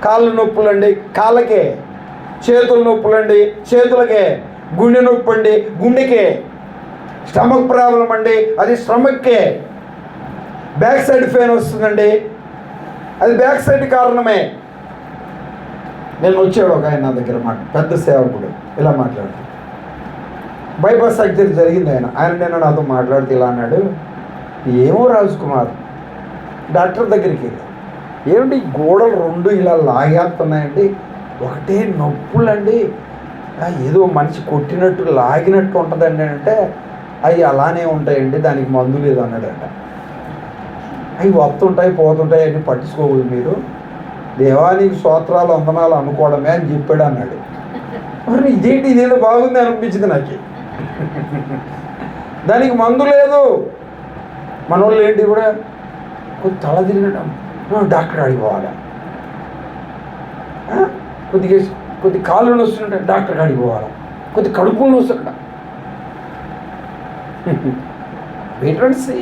కాళ్ళ నొప్పులండి కాళ్ళకే, చేతుల నొప్పులండి చేతులకే, గుండె నొప్పి అండి గుండెకే, స్టమక్ ప్రాబ్లం అండి అది స్టమక్కే, బ్యాక్ సైడ్ పెయిన్ వస్తుందండి అది బ్యాక్ సైడ్ కారణమే. నేను వచ్చాడు ఒక ఆయన నా దగ్గర పెద్ద సేవకుడు, ఇలా మాట్లాడు, బైపాస్ సర్జరీ జరిగింది. ఆయన నాతో మాట్లాడితే ఇలా అన్నాడు, ఏమో రాజ్ కుమార్ డాక్టర్ దగ్గరికి ఏమిటి గోడలు 2 ఇలా లాగేస్తున్నాయండి, ఒకటే నొప్పులండి, ఏదో మనిషి కొట్టినట్టు లాగినట్టు ఉంటుందండి అంటే, అవి అలానే ఉంటాయండి, దానికి మందు లేదు అన్నాడంట. అవి వస్తుంటాయి పోతుంటాయి అని పట్టించుకోకూడదు మీరు, దేవానికి స్తోత్రాలు వందనాలు అనుకోవడమే అని చెప్పాడు అన్నాడు. మరి ఇదేంటి ఇదేదో బాగుంది అనిపించింది నాకు. దానికి మందు లేదు. మన వాళ్ళు ఏంటి కూడా కొద్ది తల తిరగడం, డాక్టర్ అడిగిపోవాలా, కొద్దిగా కొద్ది కాళ్ళు వస్తుంటే డాక్టర్ కాడికి పోవాలి, కొద్ది కడుపులు వస్తుంట వెయిటెన్సీ,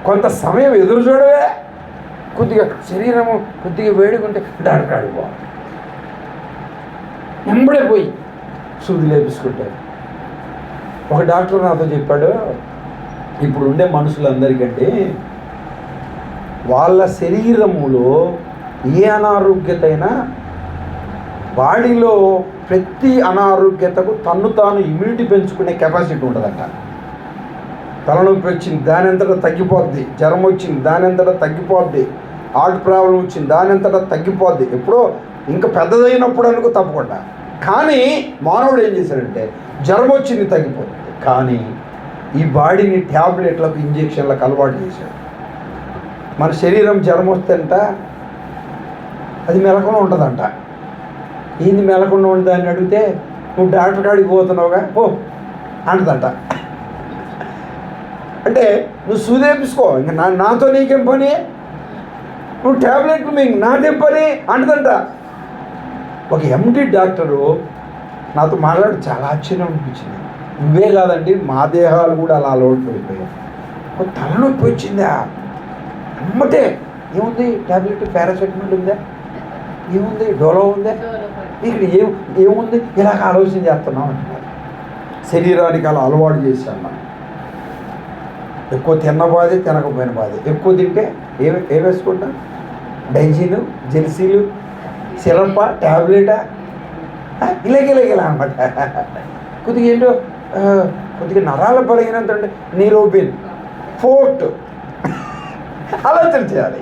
కొంత సమయం ఎదురు చూడవే. కొద్దిగా శరీరము కొద్దిగా వేడుకుంటే డాక్టర్ కాడికి పోవాలి, ఎంబడే పోయి సూది లేపించుకుంటారు. ఒక డాక్టర్ నాతో చెప్పాడు, ఇప్పుడు ఉండే మనుషులందరికంటే వాళ్ళ శరీరములో ఏ అనారోగ్యత అయినా బాడీలో ప్రతి అనారోగ్యతకు తన్ను తాను ఇమ్యూనిటీ పెంచుకునే కెపాసిటీ ఉంటుందంట. తలనొప్పి వచ్చింది దాని అంతటా తగ్గిపోద్ది, జ్వరం వచ్చింది దాని అంతటా తగ్గిపోద్ది, హార్ట్ ప్రాబ్లం వచ్చింది దాని అంతటా తగ్గిపోద్ది. ఎప్పుడో ఇంకా పెద్దదైనప్పుడు అనుకో తప్పకుండా. కానీ మానవుడు ఏం చేశాడంటే జ్వరం వచ్చింది తగ్గిపోతుంది, కానీ ఈ బాడీని ట్యాబ్లెట్లకు ఇంజెక్షన్లకు అలవాటు చేశాడు. మన శరీరం జ్వరం వస్తేంట అది మెలకుండా ఉంటుందంట. ఏంది మెలకుండా ఉంటుంది అని అడిగితే, నువ్వు డాక్టర్ కాడికి పోతున్నావుగా ఓ అంటదంట. అంటే నువ్వు సూదేపించుకో, ఇంకా నాతో నీకేం పని, నువ్వు ట్యాబ్లెట్లు మీకు నాకేం పని అంటదంట. ఒక ఎండి డాక్టరు నాతో మాట్లాడి చాలా ఆశ్చర్యం అనిపించింది. నువ్వే కాదండి మా దేహాలు కూడా అలా అలవాటు పడిపోయాయి. తలనొప్పి వచ్చిందా అమ్మటే ఏముంది ట్యాబ్లెట్ పారాసెటమాల్ ఉందా, ఏముంది డోలో ఉందా, ఇక్కడ ఏముంది ఇలాగ ఆలోచన చేస్తున్నాం అంటున్నారు. శరీరానికి అలా అలవాటు చేశాను. ఎక్కువ తిన్న బాధే తినకపోయిన బాధే. ఎక్కువ తింటే ఏం వేసుకుంటా, డైజీను జెల్సీలు సిరప్ప ట్యాబ్లెటా ఇలా అనమాట. కొద్దిగా ఏంటో కొద్దిగా నరాల బలహీనంత అంటే నీరోబిన్ ఫోర్ట్ ఆలోచన చేయాలి.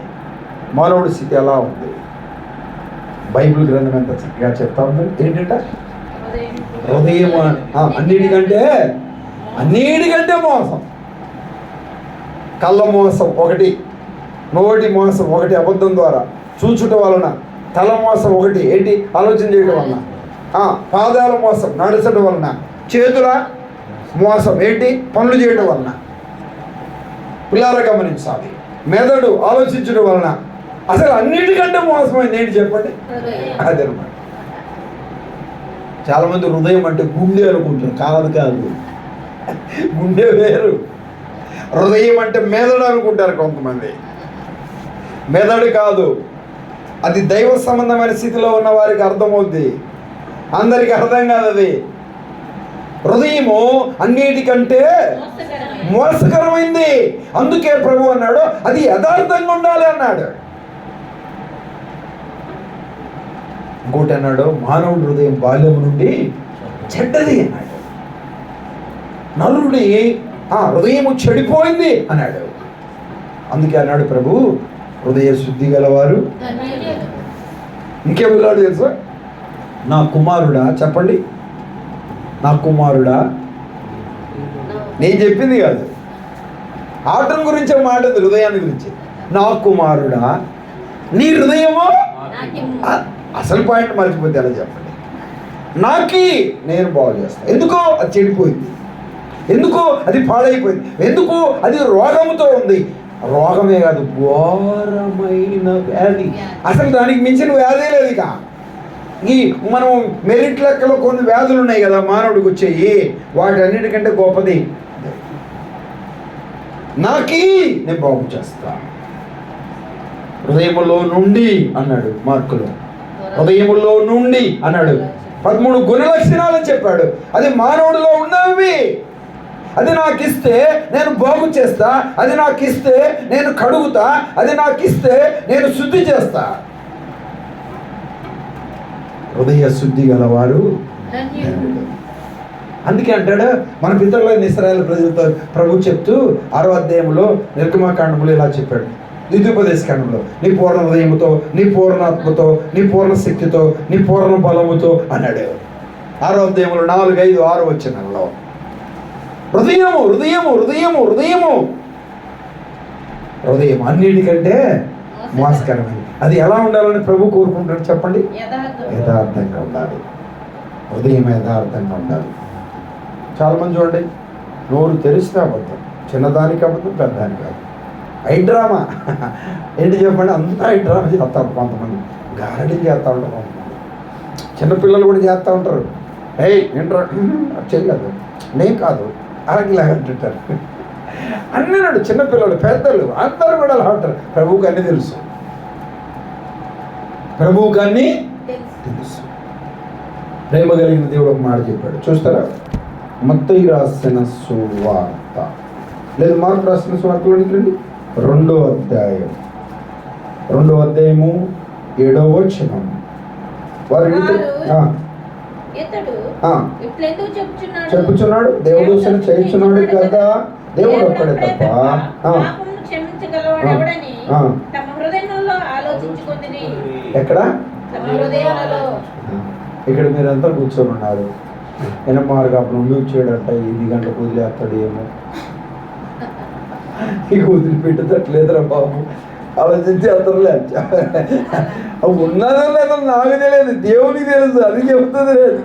మానవుడి స్థితి ఎలా ఉంది బైబిల్ గ్రంథం ఎంత చక్కగా చెప్తా ఉంది. ఏంటంట హృదయం అన్నిటికంటే మోసం. కళ్ళ మోసం ఒకటి, నోటి మోసం ఒకటి అబద్ధం ద్వారా చూచుట వలన, తల మోసం ఒకటి ఏంటి ఆలోచన చేయడం వలన, పాదాల మోసం నడచడం వలన, చేతుల మోసం ఏంటి పనులు చేయడం వలన. పిల్లలు గమనించాలి, మెదడు ఆలోచించడం వలన. అసలు అన్నిటికంటే మోసమైంది ఏంటి చెప్పండి, అదనమాట. చాలామంది హృదయం అంటే గుండె అనుకుంటారు, కాదు గుండె వేరు. హృదయం అంటే మెదడు అనుకుంటారు కొంతమంది. మెదడు కాదు, అది దైవ సంబంధమైన స్థితిలో ఉన్న వారికి అర్థమవుద్ది, అందరికి అర్థం కాదు. అది హృదయము అన్నిటికంటే మోసకరమైంది. అందుకే ప్రభు అన్నాడు అది యథార్థంగా ఉండాలి అన్నాడు. ఇంకోటి అన్నాడు, మానవుడి హృదయం బాల్యం నుండి చెడ్డది అన్నాడు. నరుడి హృదయము చెడిపోయింది అన్నాడు. అందుకే అన్నాడు ప్రభు, హృదయ శుద్ధి గలవారు. ఇంకేమిలాడు తెలుసా, నా కుమారుడా, చెప్పండి నా కుమారుడా, నేను చెప్పింది కాదు, ఆటం గురించే మాట, హృదయాన్ని గురించి. నా కుమారుడా నీ హృదయము, అసలు పాయింట్ మర్చిపోతే ఎలా చెప్పండి, నాకి నేను బాగు చేస్తాను. ఎందుకో అది చెడిపోయింది, ఎందుకో అది పాడైపోయింది, ఎందుకు అది రోగముతో ఉంది. రోగమే కాదు, ఘోరమైన వ్యాధి. అసలు దానికి మించిన వ్యాధే లేదు. ఇక ఈ మనం మెరిట్ లెక్కలో కొన్ని వ్యాధులు ఉన్నాయి కదా మానవుడికి వచ్చేయి, వాటి అన్నిటికంటే గొప్పది నాకి నేను బాగు చేస్తా. హృదయములో నుండి అన్నాడు మార్కులో, హృదయములో నుండి అన్నాడు. 13 గుణ లక్షణాలని చెప్పాడు. అది మానవుడిలో ఉన్నవి. అది నాకు ఇస్తే నేను బాగు చేస్తా, అది నాకు ఇస్తే నేను కడుగుతా, అది నాకు ఇస్తే నేను శుద్ధి చేస్తా. హృదయ శుద్ధి గలవారు. అందుకే అంటాడు మన పితరులైన ఇశ్రాయేలు ప్రజలతో ప్రభు చెప్తూ 6వ అధ్యాయంలో నిర్గమాకాండంలో ఇలా చెప్పాడు, ద్వితీయోపదేశకాండంలో, నీ పూర్ణ హృదయముతో, నీ పూర్ణ ఆత్మతో, నీ పూర్ణ శక్తితో, నీ పూర్ణ బలముతో అన్నాడు. 6వ అధ్యాయంలో 4, 5, 6 వచనాల్లో హృదయము హృదయము హృదయము హృదయము హృదయం అన్నిటికంటే మోసకరమైనది. అది ఎలా ఉండాలని ప్రభు కోరుకుంటాడు చెప్పండి, యథార్థంగా ఉండాలి. హృదయం యథార్థంగా ఉండాలి. చాలామంది చూడండి, నోరు తెరిస్తే అబద్ధం, చిన్నదానికి అబద్ధం, పెద్దదానికి కాదు. ఐడ్రామా ఏంటి చెప్పండి, అంతా ఐడ్రామా చేస్తారు. కొంతమంది గారడీ చేస్తా ఉంటారు, కొంతమంది చిన్నపిల్లలు కూడా చేస్తూ ఉంటారు. ఏయ్ ఏంట్రా చెయ్యదు, నేను కాదు అలాగే అంటుంటారు. అన్నీ నాడు చిన్నపిల్లలు పెద్దలు అందరూ కూడా అలా ఉంటారు. ప్రభువుకి అన్నీ తెలుసు, ప్రభువుకి అన్నీ తెలుసు. ప్రేమ కలిగిన దేవుడు ఒక మాట చెప్పాడు, చూస్తారా? మత్తయి రాసిన సువార్త లేదు మార్కు రాసిన సువార్తలోనికి రండి. 2వ అధ్యాయం 7వ వచనం. వారు ఇతడు ఇట్లెందుకు చెప్పుచున్నాడు, దేవుడు చేయుచున్నాడు కదా, దేవుడు ఒక్కడే తప్ప పాపమును క్షమించగలవాడెవడని తమ హృదయములలో ఆలోచించుకొందిరి. ఎక్కడ? తమ హృదయాలలో. ఇక్కడ మీరంతా కూర్చొని ఉన్నారు. ఎనమారుగా మ్యూట్ చేయడంట, 8 గంటలకు వదిలేస్తాడు ఏమో, ఇక వదిలిపెట్టట్లేదురా బాబు ఆలోచించి అందరులే. ఉన్నదో లేదో నాకు తెలియదు, దేవునికి తెలుసు, అది చెబుతుంది లేదు.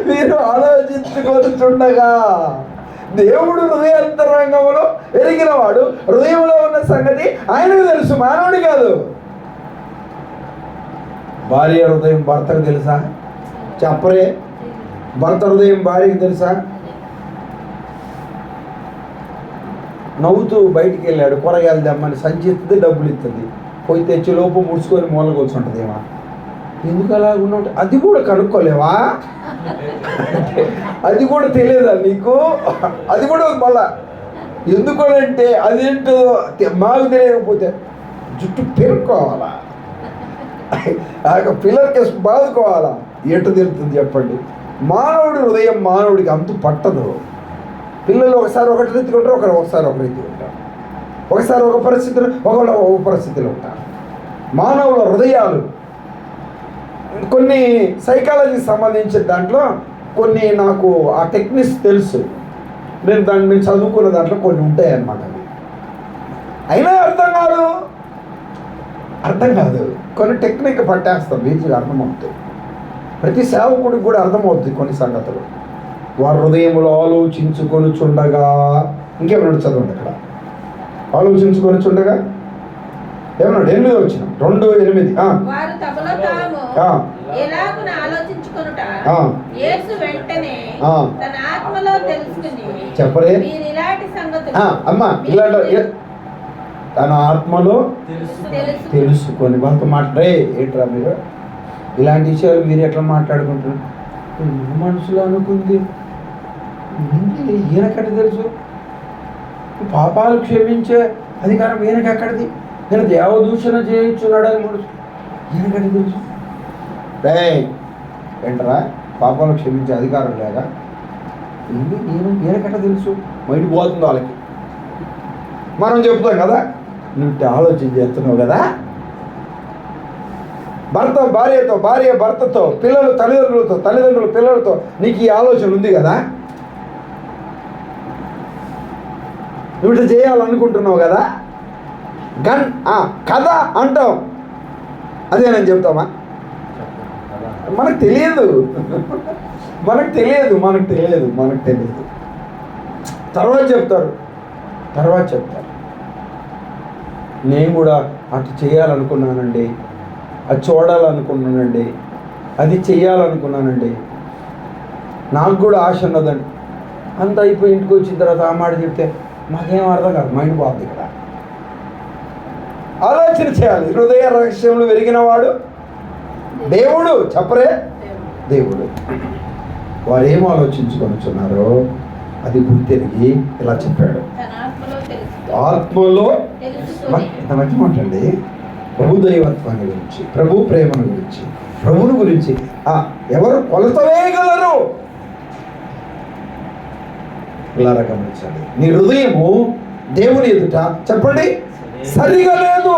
మీరు ఆలోచించుకొనిచుండగా దేవుడు హృదయాంతరంగంలో ఎరిగినవాడు, హృదయంలో ఉన్న సంగతి ఆయనకు తెలుసు, మానవుడి కాదు. భార్య హృదయం భర్తకు తెలుసా? చెప్పరే. భర్త హృదయం భార్యకి తెలుసా? నవ్వుతూ బయటికి వెళ్ళాడు, కూరగాయలు తెమ్మని సంచి ఇస్తుంది, డబ్బులు ఇస్తుంది, పోయి తెచ్చి లోపు ముడుచుకొని మూల కూర్చుంటుంది. ఏమా ఎందుకు అలా ఉన్నావు? అది కూడా కనుక్కోలేవా? అది కూడా తెలియదా నీకు? అది కూడా మళ్ళా ఎందుకనంటే అదేంటో మాకు తెలియకపోతే జుట్టు పెరుక్కోవాలా, పిల్లర్ కేసు బాదుకోవాలా, ఎటు తెలుస్తుంది చెప్పండి? మానవుడి హృదయం మానవుడికి అంతు పట్టదు. పిల్లలు ఒకసారి ఒకటి రీతిగా ఉంటారు, ఒకసారి ఒక రీతిగా ఉంటారు, ఒకసారి ఒక పరిస్థితిలో ఒక పరిస్థితిలో ఉంటారు. మానవుల హృదయాలు కొన్ని సైకాలజీకి సంబంధించిన దాంట్లో కొన్ని నాకు ఆ టెక్నిక్స్ తెలుసు, నేను దాన్ని నేను చదువుకున్న దాంట్లో కొన్ని ఉంటాయి అన్నమాట. అయినా అర్థం కాదు, కొన్ని టెక్నిక్ పట్టేస్తాం, ఈజీగా అర్థమవుతుంది. ప్రతి సేవకుడికి కూడా అర్థమవుతుంది కొన్ని సంగతులు. వారి హృదయంలో ఆలోచించుకొని చుండగా, ఇంకేమన్నాడు చదవండి అక్కడ, ఆలోచించుకొని చుండగా ఏమన్నాడు? 8వ వచనం 2:8. వారు తమలో తాము ఎలాగున ఆలోచించుకొనుట యేసు వెంటనే తన ఆత్మలో తెలుసుకుని చెప్పరే మీరు ఇలాంటి సంగతులు అమ్మా ఇలాంటి తన ఆత్మలో తెలుసుకొని వాళ్ళతో మాట్లాడే ఏంట్రా మీరు ఇలాంటి విషయాలు మీరు ఎట్లా మాట్లాడుకుంటున్నారు? మనసులో అనుకుంది ఈయనకటి తెలుసు, పాపాలు క్షమించే అధికారం ఈయనకి ఎక్కడిది? నేను దేవదూషణ చేయించున్నాడని మనసు ఈయనకటి తెలుసు. ఏంటరా పాపాలు క్షమించే అధికారం లేక ఈయనకట్ట తెలుసు? మైండ్ పోతుంది వాళ్ళకి. మనం చెప్తాం కదా, నువ్వు ఆలోచన చేస్తున్నావు కదా. భర్త భార్యతో, భార్య భర్తతో, పిల్లలు తల్లిదండ్రులతో, తల్లిదండ్రులు పిల్లలతో నీకు ఈ ఆలోచన ఉంది కదా. నువ్వు ఇట్లా చేయాలనుకుంటున్నావు కదా. కథ అంటాం, అదేనని చెప్తామా? మనకు తెలియదు. తర్వాత చెప్తారు. నేను కూడా అటు చేయాలనుకున్నానండి, అది చూడాలనుకున్నానండి, అది చెయ్యాలనుకున్నానండి, నాకు కూడా ఆశ ఉన్నదండి. అంత అయిపోయి ఇంటికి వచ్చిన తర్వాత ఆ మాట చెప్తే మాకేం అర్థం కాదు, మైండ్ బాగుంది. ఇక్కడ ఆలోచన చేయాలి. హృదయ రహస్యంలో వెలిగినవాడు దేవుడు. చెప్పరే దేవుడు. వారు ఏం ఆలోచించుకొనిచున్నారో అది గుర్తెరిగి ఇలా చెప్పాడు, ఆత్మలో. ఇంత మంచి మాట్లాడి ప్రభు దైవత్వాన్ని గురించి, ప్రభు ప్రేమను గురించి, ప్రభుని గురించి ఎవరు కొలత వేయగలరు? ఇలా గమనించండి. నీ హృదయము దేవుని ఎదుట చెప్పండి సరిగా లేదు.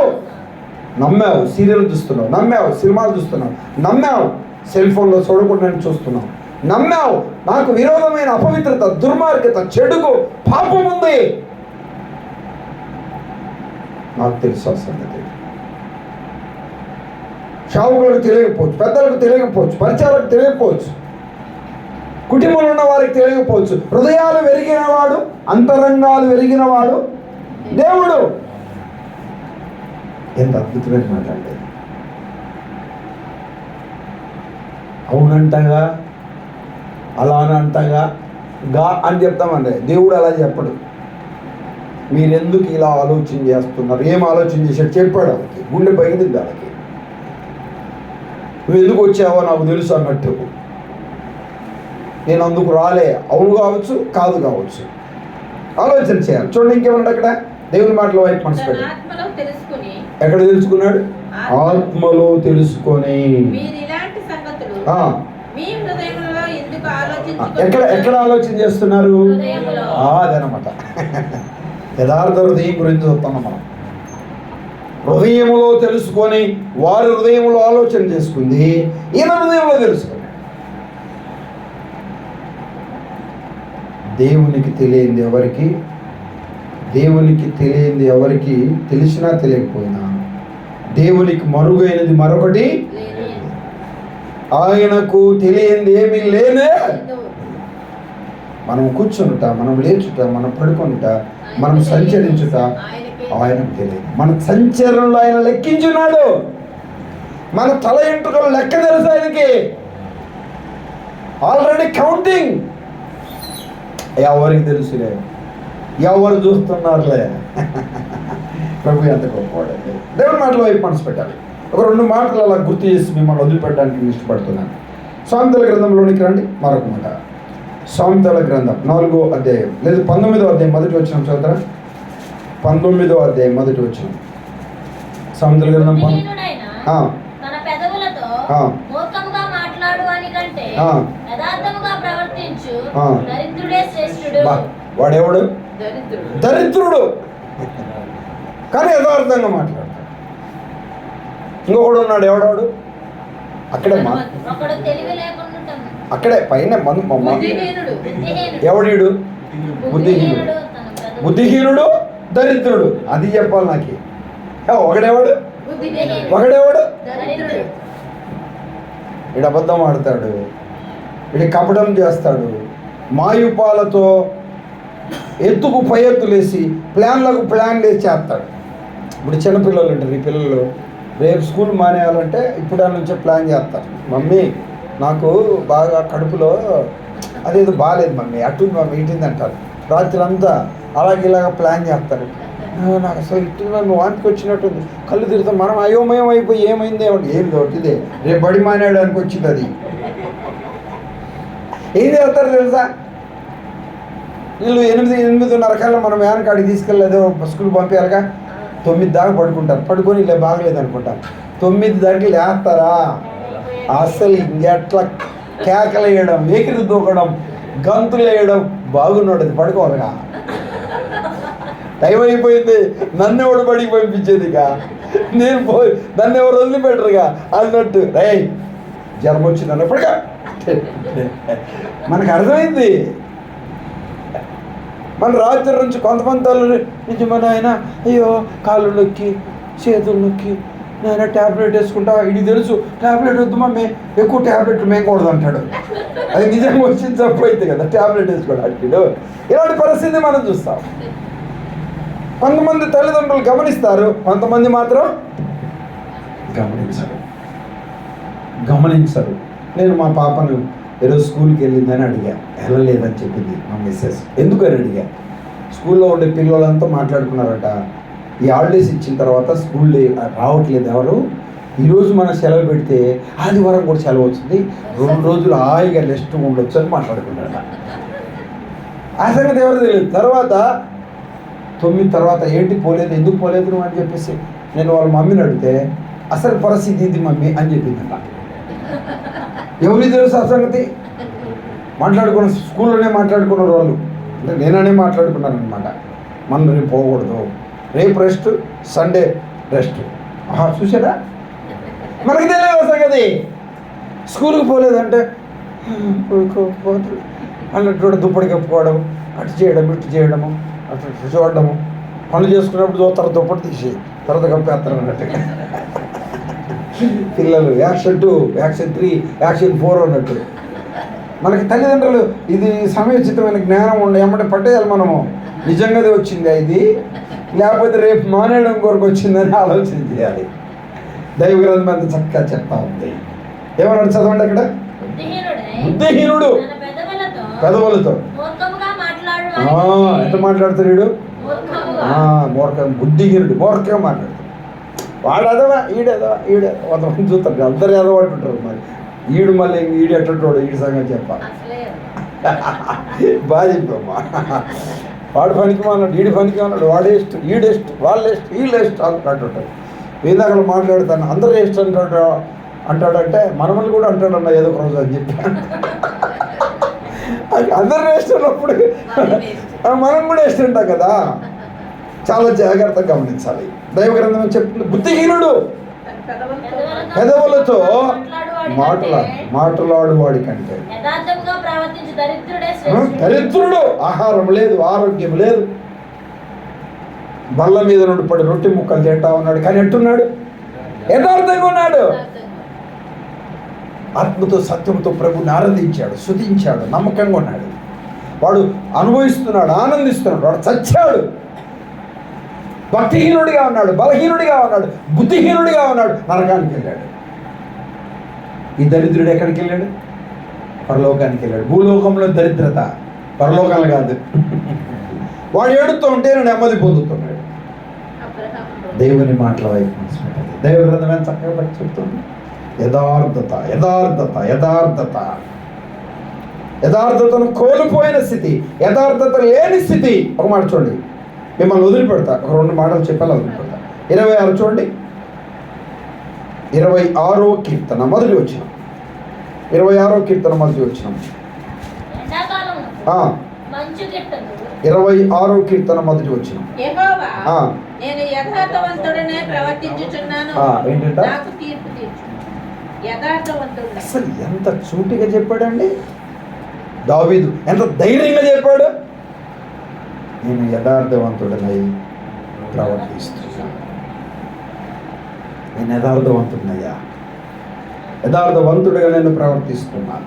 నమ్మావు, సీరియల్ చూస్తున్నావు, నమ్మావు, సినిమాలు చూస్తున్నావు, నమ్మావు, సెల్ ఫోన్లో చూడకుండా చూస్తున్నావు, నమ్మావు నాకు విరోధమైన అపవిత్రత, దుర్మార్గత, చెడుగు, పాపం ఉంది. నాకు తెలుసు సంగతి. సేవకులకు తెలియకపోవచ్చు, పెద్దలకు తెలియకపోవచ్చు, పరిచయాలకు తెలియకపోవచ్చు, కుటుంబంలో ఉన్న వారికి తెలియకపోవచ్చు. హృదయాలు వెలిగినవాడు, అంతరంగాలు వెలిగినవాడు దేవుడు. ఎంత అద్భుతమైన మాట అంటే అవునంటగా, అలానంటగా, గా అని చెప్తామండి. దేవుడు అలా చెప్పడు. మీరెందుకు ఇలా ఆలోచన చేస్తున్నారు, ఏం ఆలోచన చేశాడు చెప్పాడు. వాళ్ళకి గుండె పగిలింది. వాళ్ళకి నువ్వు ఎందుకు వచ్చావో నాకు తెలుసు అన్నట్టు. నేను అందుకు రాలే, అవును కావచ్చు కాదు కావచ్చు, ఆలోచన చేయాలి. చూడండి ఇంకేమన్నాడు అక్కడ, దేవుని మాటల వైపు మనసు తన పెట్టి. ఆత్మలో తెలుసుకుని ఎక్కడ తెలుసుకున్నాడు? ఆత్మలో తెలుసుకొని. మీరు ఇలాంటి సంగతులు ఆ, మీ హృదయంలో ఎందుకు ఎక్కడ ఆలోచన చేస్తున్నారు? హృదయములో. అదనమాట. యథార్థ హృదయం గురించి చూస్తున్నాం మనం. హృదయములో తెలుసుకొని వారి హృదయంలో ఆలోచన చేసుకుంది, ఈయన హృదయంలో తెలుసుకున్నాడు. దేవునికి తెలియంది ఎవరికి, దేవునికి తెలియంది ఎవరికి, తెలిసినా తెలియకపోయినా దేవునికి మరుగైనది మరొకటి, ఆయనకు తెలియంది ఏమీ లేనే. మనం కూర్చుంట, మనం లేచుట, మనం పడుకుంట, మనం సంచరించుట ఆయనకు తెలియదు. మన సంచరణలో ఆయన లెక్కించున్నాడు. మన తల ఎంట్రుకలు లెక్క తెలుసు ఆయనకి. Already counting. ఎవరికి తెలుసులే, ఎవరు చూస్తున్నారులే. ప్రభు ఎంత గొప్పవాడండి. దేవుని మాటల వైపు మనసు పెట్టాలి. ఒక 2 మాటలు అలా గుర్తు చేసి మిమ్మల్ని వదిలిపెట్టడానికి నేను ఇష్టపడుతున్నాను. సామెతల గ్రంథంలోనికి రండి. మరొక మాట, సామెతల గ్రంథం 4వ అధ్యాయం, లేదు 19వ అధ్యాయం మొదటి వచనం చదువుతారా? 19వ అధ్యాయం మొదటి వచనం. సామెతల గ్రంథం బుద్ధిహీనుడైన తన పెదవులతో ఆ. మూర్ఖముగా మాట్లాడు అని కంటే ఆ. యథార్థముగా ప్రవర్తించు ఆ. దరిద్రుడే శ్రేష్ఠుడు. వాడెవడు? దరిద్రుడు. దరిద్రుడు, కానీ యథార్థంగా మాట్లాడతాడు. ఇంకొకడు ఉన్నాడు, ఎవడాడు? అక్కడే ఒకడు తెలివి లేకుండా అక్కడే పైన బుద్ధిహీనుడు. ఎవడీడు? బుద్ధిహీనుడు. తన పెదవులు. బుద్ధిహీనుడు, దరిద్రుడు. అది చెప్పాలి నాకు. ఒకడేవాడు? బుద్ధిహీనుడు. ఒకడేవాడు? దరిద్రుడు. వీడు అబద్ధం ఆడతాడు, వీడి కపటం చేస్తాడు, మాయుపాలతో ఎత్తుకు పై ఎత్తులేసి ప్లాన్లకు ప్లాన్ వేసి చేస్తాడు. ఇప్పుడు చిన్నపిల్లలు ఉంటారు, ఈ పిల్లలు రేపు స్కూల్ మానేయాలంటే ఇప్పుడే నుంచే ప్లాన్ చేస్తారు. మమ్మీ నాకు బాగా కడుపులో అదేదో బాగాలేదు మమ్మీ, అటుంది మమ్మీ, ఇటుంది అంటారు. రాత్రి అంతా అలాగే ఇలాగ ప్లాన్ చేస్తారు. నాకు అసలు ఇటు నన్ను వాంతికి వచ్చినట్టుంది, కళ్ళు తిరుగుతాం. మనం అయోమయం అయిపోయి ఏమైంది ఏమంటే ఏం దొరికిదే, రేపు బడి మానేయడానికి వచ్చింది. అది ఏం చేస్తారు తెలుసా? వీళ్ళు 8-8:30 కల్లా మనం వ్యాన్ కాడికి తీసుకెళ్ళలేదు, స్కూల్ పంపించాలిగా. 9 దాకా పడుకుంటారు. పడుకొని ఇలా బాగలేదు అనుకుంటారు. 9 దాకా లేస్తారా? అసలు ఇంకెట్లా కేకలు వేయడం, వేకిరి దూకడం, గంతులు వేయడం. బాగున్నాడు, అది పడుకోవాలిగా. టైం అయిపోయింది, నన్ను ఎవడు బడికి పంపించేదిగా, నేను పోయి నన్ను ఎవరు వదిలిపెట్టరుగా అన్నట్టు. రై జ్వరం వచ్చింది అన్నప్పటిగా మనకు అర్థమైంది. మన రాత్రి నుంచి కొంతమంది తల్లు నిజమైన ఆయన, అయ్యో కాళ్ళు నొక్కి చేతులు నొక్కి నేను ట్యాబ్లెట్ వేసుకుంటా, ఇది తెలుసు ట్యాబ్లెట్ వద్దు మమ్మీ, ఎక్కువ ట్యాబ్లెట్లు మేకూడదు అంటాడు. అది నిజంగా వచ్చింది తప్పు అయితే కదా ట్యాబ్లెట్ వేసుకోవడానికి. ఇలాంటి పరిస్థితి మనం చూస్తాం. కొంతమంది తల్లిదండ్రులు గమనిస్తారు, కొంతమంది మాత్రం గమనించరు. నేను మా పాపను ఈరోజు స్కూల్కి వెళ్ళిందని అడిగా, వెళ్ళలేదని చెప్పింది మా మిస్సెస్. ఎందుకని అడిగా, స్కూల్లో ఉండే పిల్లలంతా మాట్లాడుకున్నారట, ఈ హాలిడేస్ ఇచ్చిన తర్వాత స్కూల్ రావట్లేదు ఎవరు, ఈరోజు మనం సెలవు పెడితే ఆదివారం కూడా సెలవు వచ్చింది, 2 రోజులు హాయిగా రెస్ట్ ఉండొచ్చు అని మాట్లాడుకున్నారట. ఆ సంగతి ఎవరు తెలియదు. తర్వాత 9 తర్వాత ఏంటి పోలేదు, ఎందుకు పోలేదు నువ్వు అని చెప్పేసి నేను వాళ్ళ మమ్మీని అడిగితే అసలు పరిస్థితి ఇది మమ్మీ అని చెప్పిందట. ఎవరికి తెలుసు ఆ సంగతి? మాట్లాడుకున్న స్కూల్లోనే మాట్లాడుకున్నారు వాళ్ళు, అంటే నేననే మాట్లాడుకున్నాను అనమాట. మనం రేపు పోకూడదు, రేపు రెస్ట్, సండే రెస్ట్. చూసారా, మనకి తెలియదు ఆ సంగతి. స్కూల్కి పోలేదంటే అన్నట్టు దుప్పటి కప్పుకోవడం, అటు చేయడం ఇటు చేయడము, అటు చూడడము, పనులు చేసుకున్నప్పుడు చూస్తారు దుప్పటి తీసి తర్వాత కప్పేస్తారు అన్నట్టుగా. పిల్లలు యాక్షన్ 2, యాక్షన్ 3, యాక్షన్ 4 అన్నట్టు. మనకి తల్లిదండ్రులు ఇది సమయోచితమైన జ్ఞానం ఉండే ఏమంటే పట్టేయాలి మనము. నిజంగా వచ్చింది ఇది, లేకపోతే రేపు మానేయడం కొరకు వచ్చిందని ఆలోచన చేయాలి. దైవ గ్రంథం అంత చక్కగా చెప్తా ఉంది. ఏమన్నాడు చదవండి అక్కడ. బుద్ధిహీనుడు తన పెదవులతో పెదవులతో మూర్ఖముగా మాట్లాడు ఎంత మాట్లాడతాడు వీడు? మూర్ఖముగా మూర్ఖం, బుద్ధిహీనుడు మూర్ఖంగా మాట్లాడతాడు. వాడు ఎదవా కొంతమంది చూస్తారు, అందరు ఎదవాటుంటారు. మరి ఈడు మళ్ళీ ఈడు ఎట్టోడు, ఈడు సంగతి చెప్పాలి. అసలే బాగా చెప్పమ్మా. వాడు పనికి అన్నాడు, ఈడు పనికి అన్నాడు, వాడు ఎస్ట్, ఈడు ఎస్ట్, వాళ్ళు ఎస్ట్, వీళ్ళు ఎస్ట్ అంటుంటారు. వేదాకలు మాట్లాడుతాను అందరూ ఎస్ట్ అంటాడంటే మనమల్ని కూడా అంటాడన్న ఏదో ఒక రోజు అని చెప్పి. అందరు వేస్ట్ అన్నప్పుడు మనం కూడా వేస్ట్ ఉంటాం కదా. చాలా జాగ్రత్తగా గమనించాలి. దైవ గ్రంథం చెప్తుంది, బుద్ధిహీనుడు పెదవులతో మాట్లాడు వాడి కంటే యథార్థముగా ప్రవర్తించు దరిద్రుడే శ్రేష్ఠుడు. దరిద్రుడు, ఆహారం లేదు, ఆరోగ్యం లేదు, బల్ల మీద నుండి పడి రొట్టె ముక్కలు తింటా ఉన్నాడు. కానీ ఎట్టున్నాడు? యథార్థంగా ఉన్నాడు. ఆత్మతో సత్యంతో ప్రభుని ఆరాధించాడు, స్తుతించాడు, నమ్మకంగా ఉన్నాడు. వాడు అనుభవిస్తున్నాడు, ఆనందిస్తున్నాడు. వాడు చచ్చాడు. భక్తిహీనుడిగా ఉన్నాడు, బలహీనుడిగా ఉన్నాడు, బుద్ధిహీనుడిగా ఉన్నాడు, నరకానికి వెళ్ళాడు. ఈ దరిద్రుడు ఎక్కడికి వెళ్ళాడు? పరలోకానికి వెళ్ళాడు. భూలోకంలో దరిద్రత, పరలోకాలు కాదు. వాడు ఏడుతూ ఉంటే నెమ్మది పొందుతున్నాడు. దేవుని మాటల వైపు మనసు పెట్టాలి. దైవ గ్రంథం ఎంత చక్కగా బట్టి చెప్తుంది. యథార్థత, యథార్థత, యథార్థత, యథార్థతను కోల్పోయిన స్థితి, యథార్థత లేని స్థితి. ఒక మాట చూడండి, మిమ్మల్ని వదిలిపెడతా. ఒక 2 మాటలు చెప్పాలి, వదిలిపెడతా. 26 చూడండి, 26వ కీర్తన మొదటి వచ్చిన 26వ కీర్తన మొదటి వచ్చిన ఎండాకాలము మంచు గిట్టదు. 26వ కీర్తన మొదటి వచ్చిన యెహోవా, నేను యథార్థవంతుడనే ప్రవర్తించుచున్నాను, ఏంటంట? నాకు తీర్పు తీర్చు. యథార్థవంతుడు. అసలు ఎంత సూటిగా చెప్పాడండి దావీదు, ఎంత ధైర్యంగా చెప్పాడు. నేను యథార్థవంతుడనై ప్రవర్తిస్తున్నాను. నేను యథార్థవంతుడనయ్యా, యథార్థవంతుడిగా నేను ప్రవర్తిస్తున్నాను,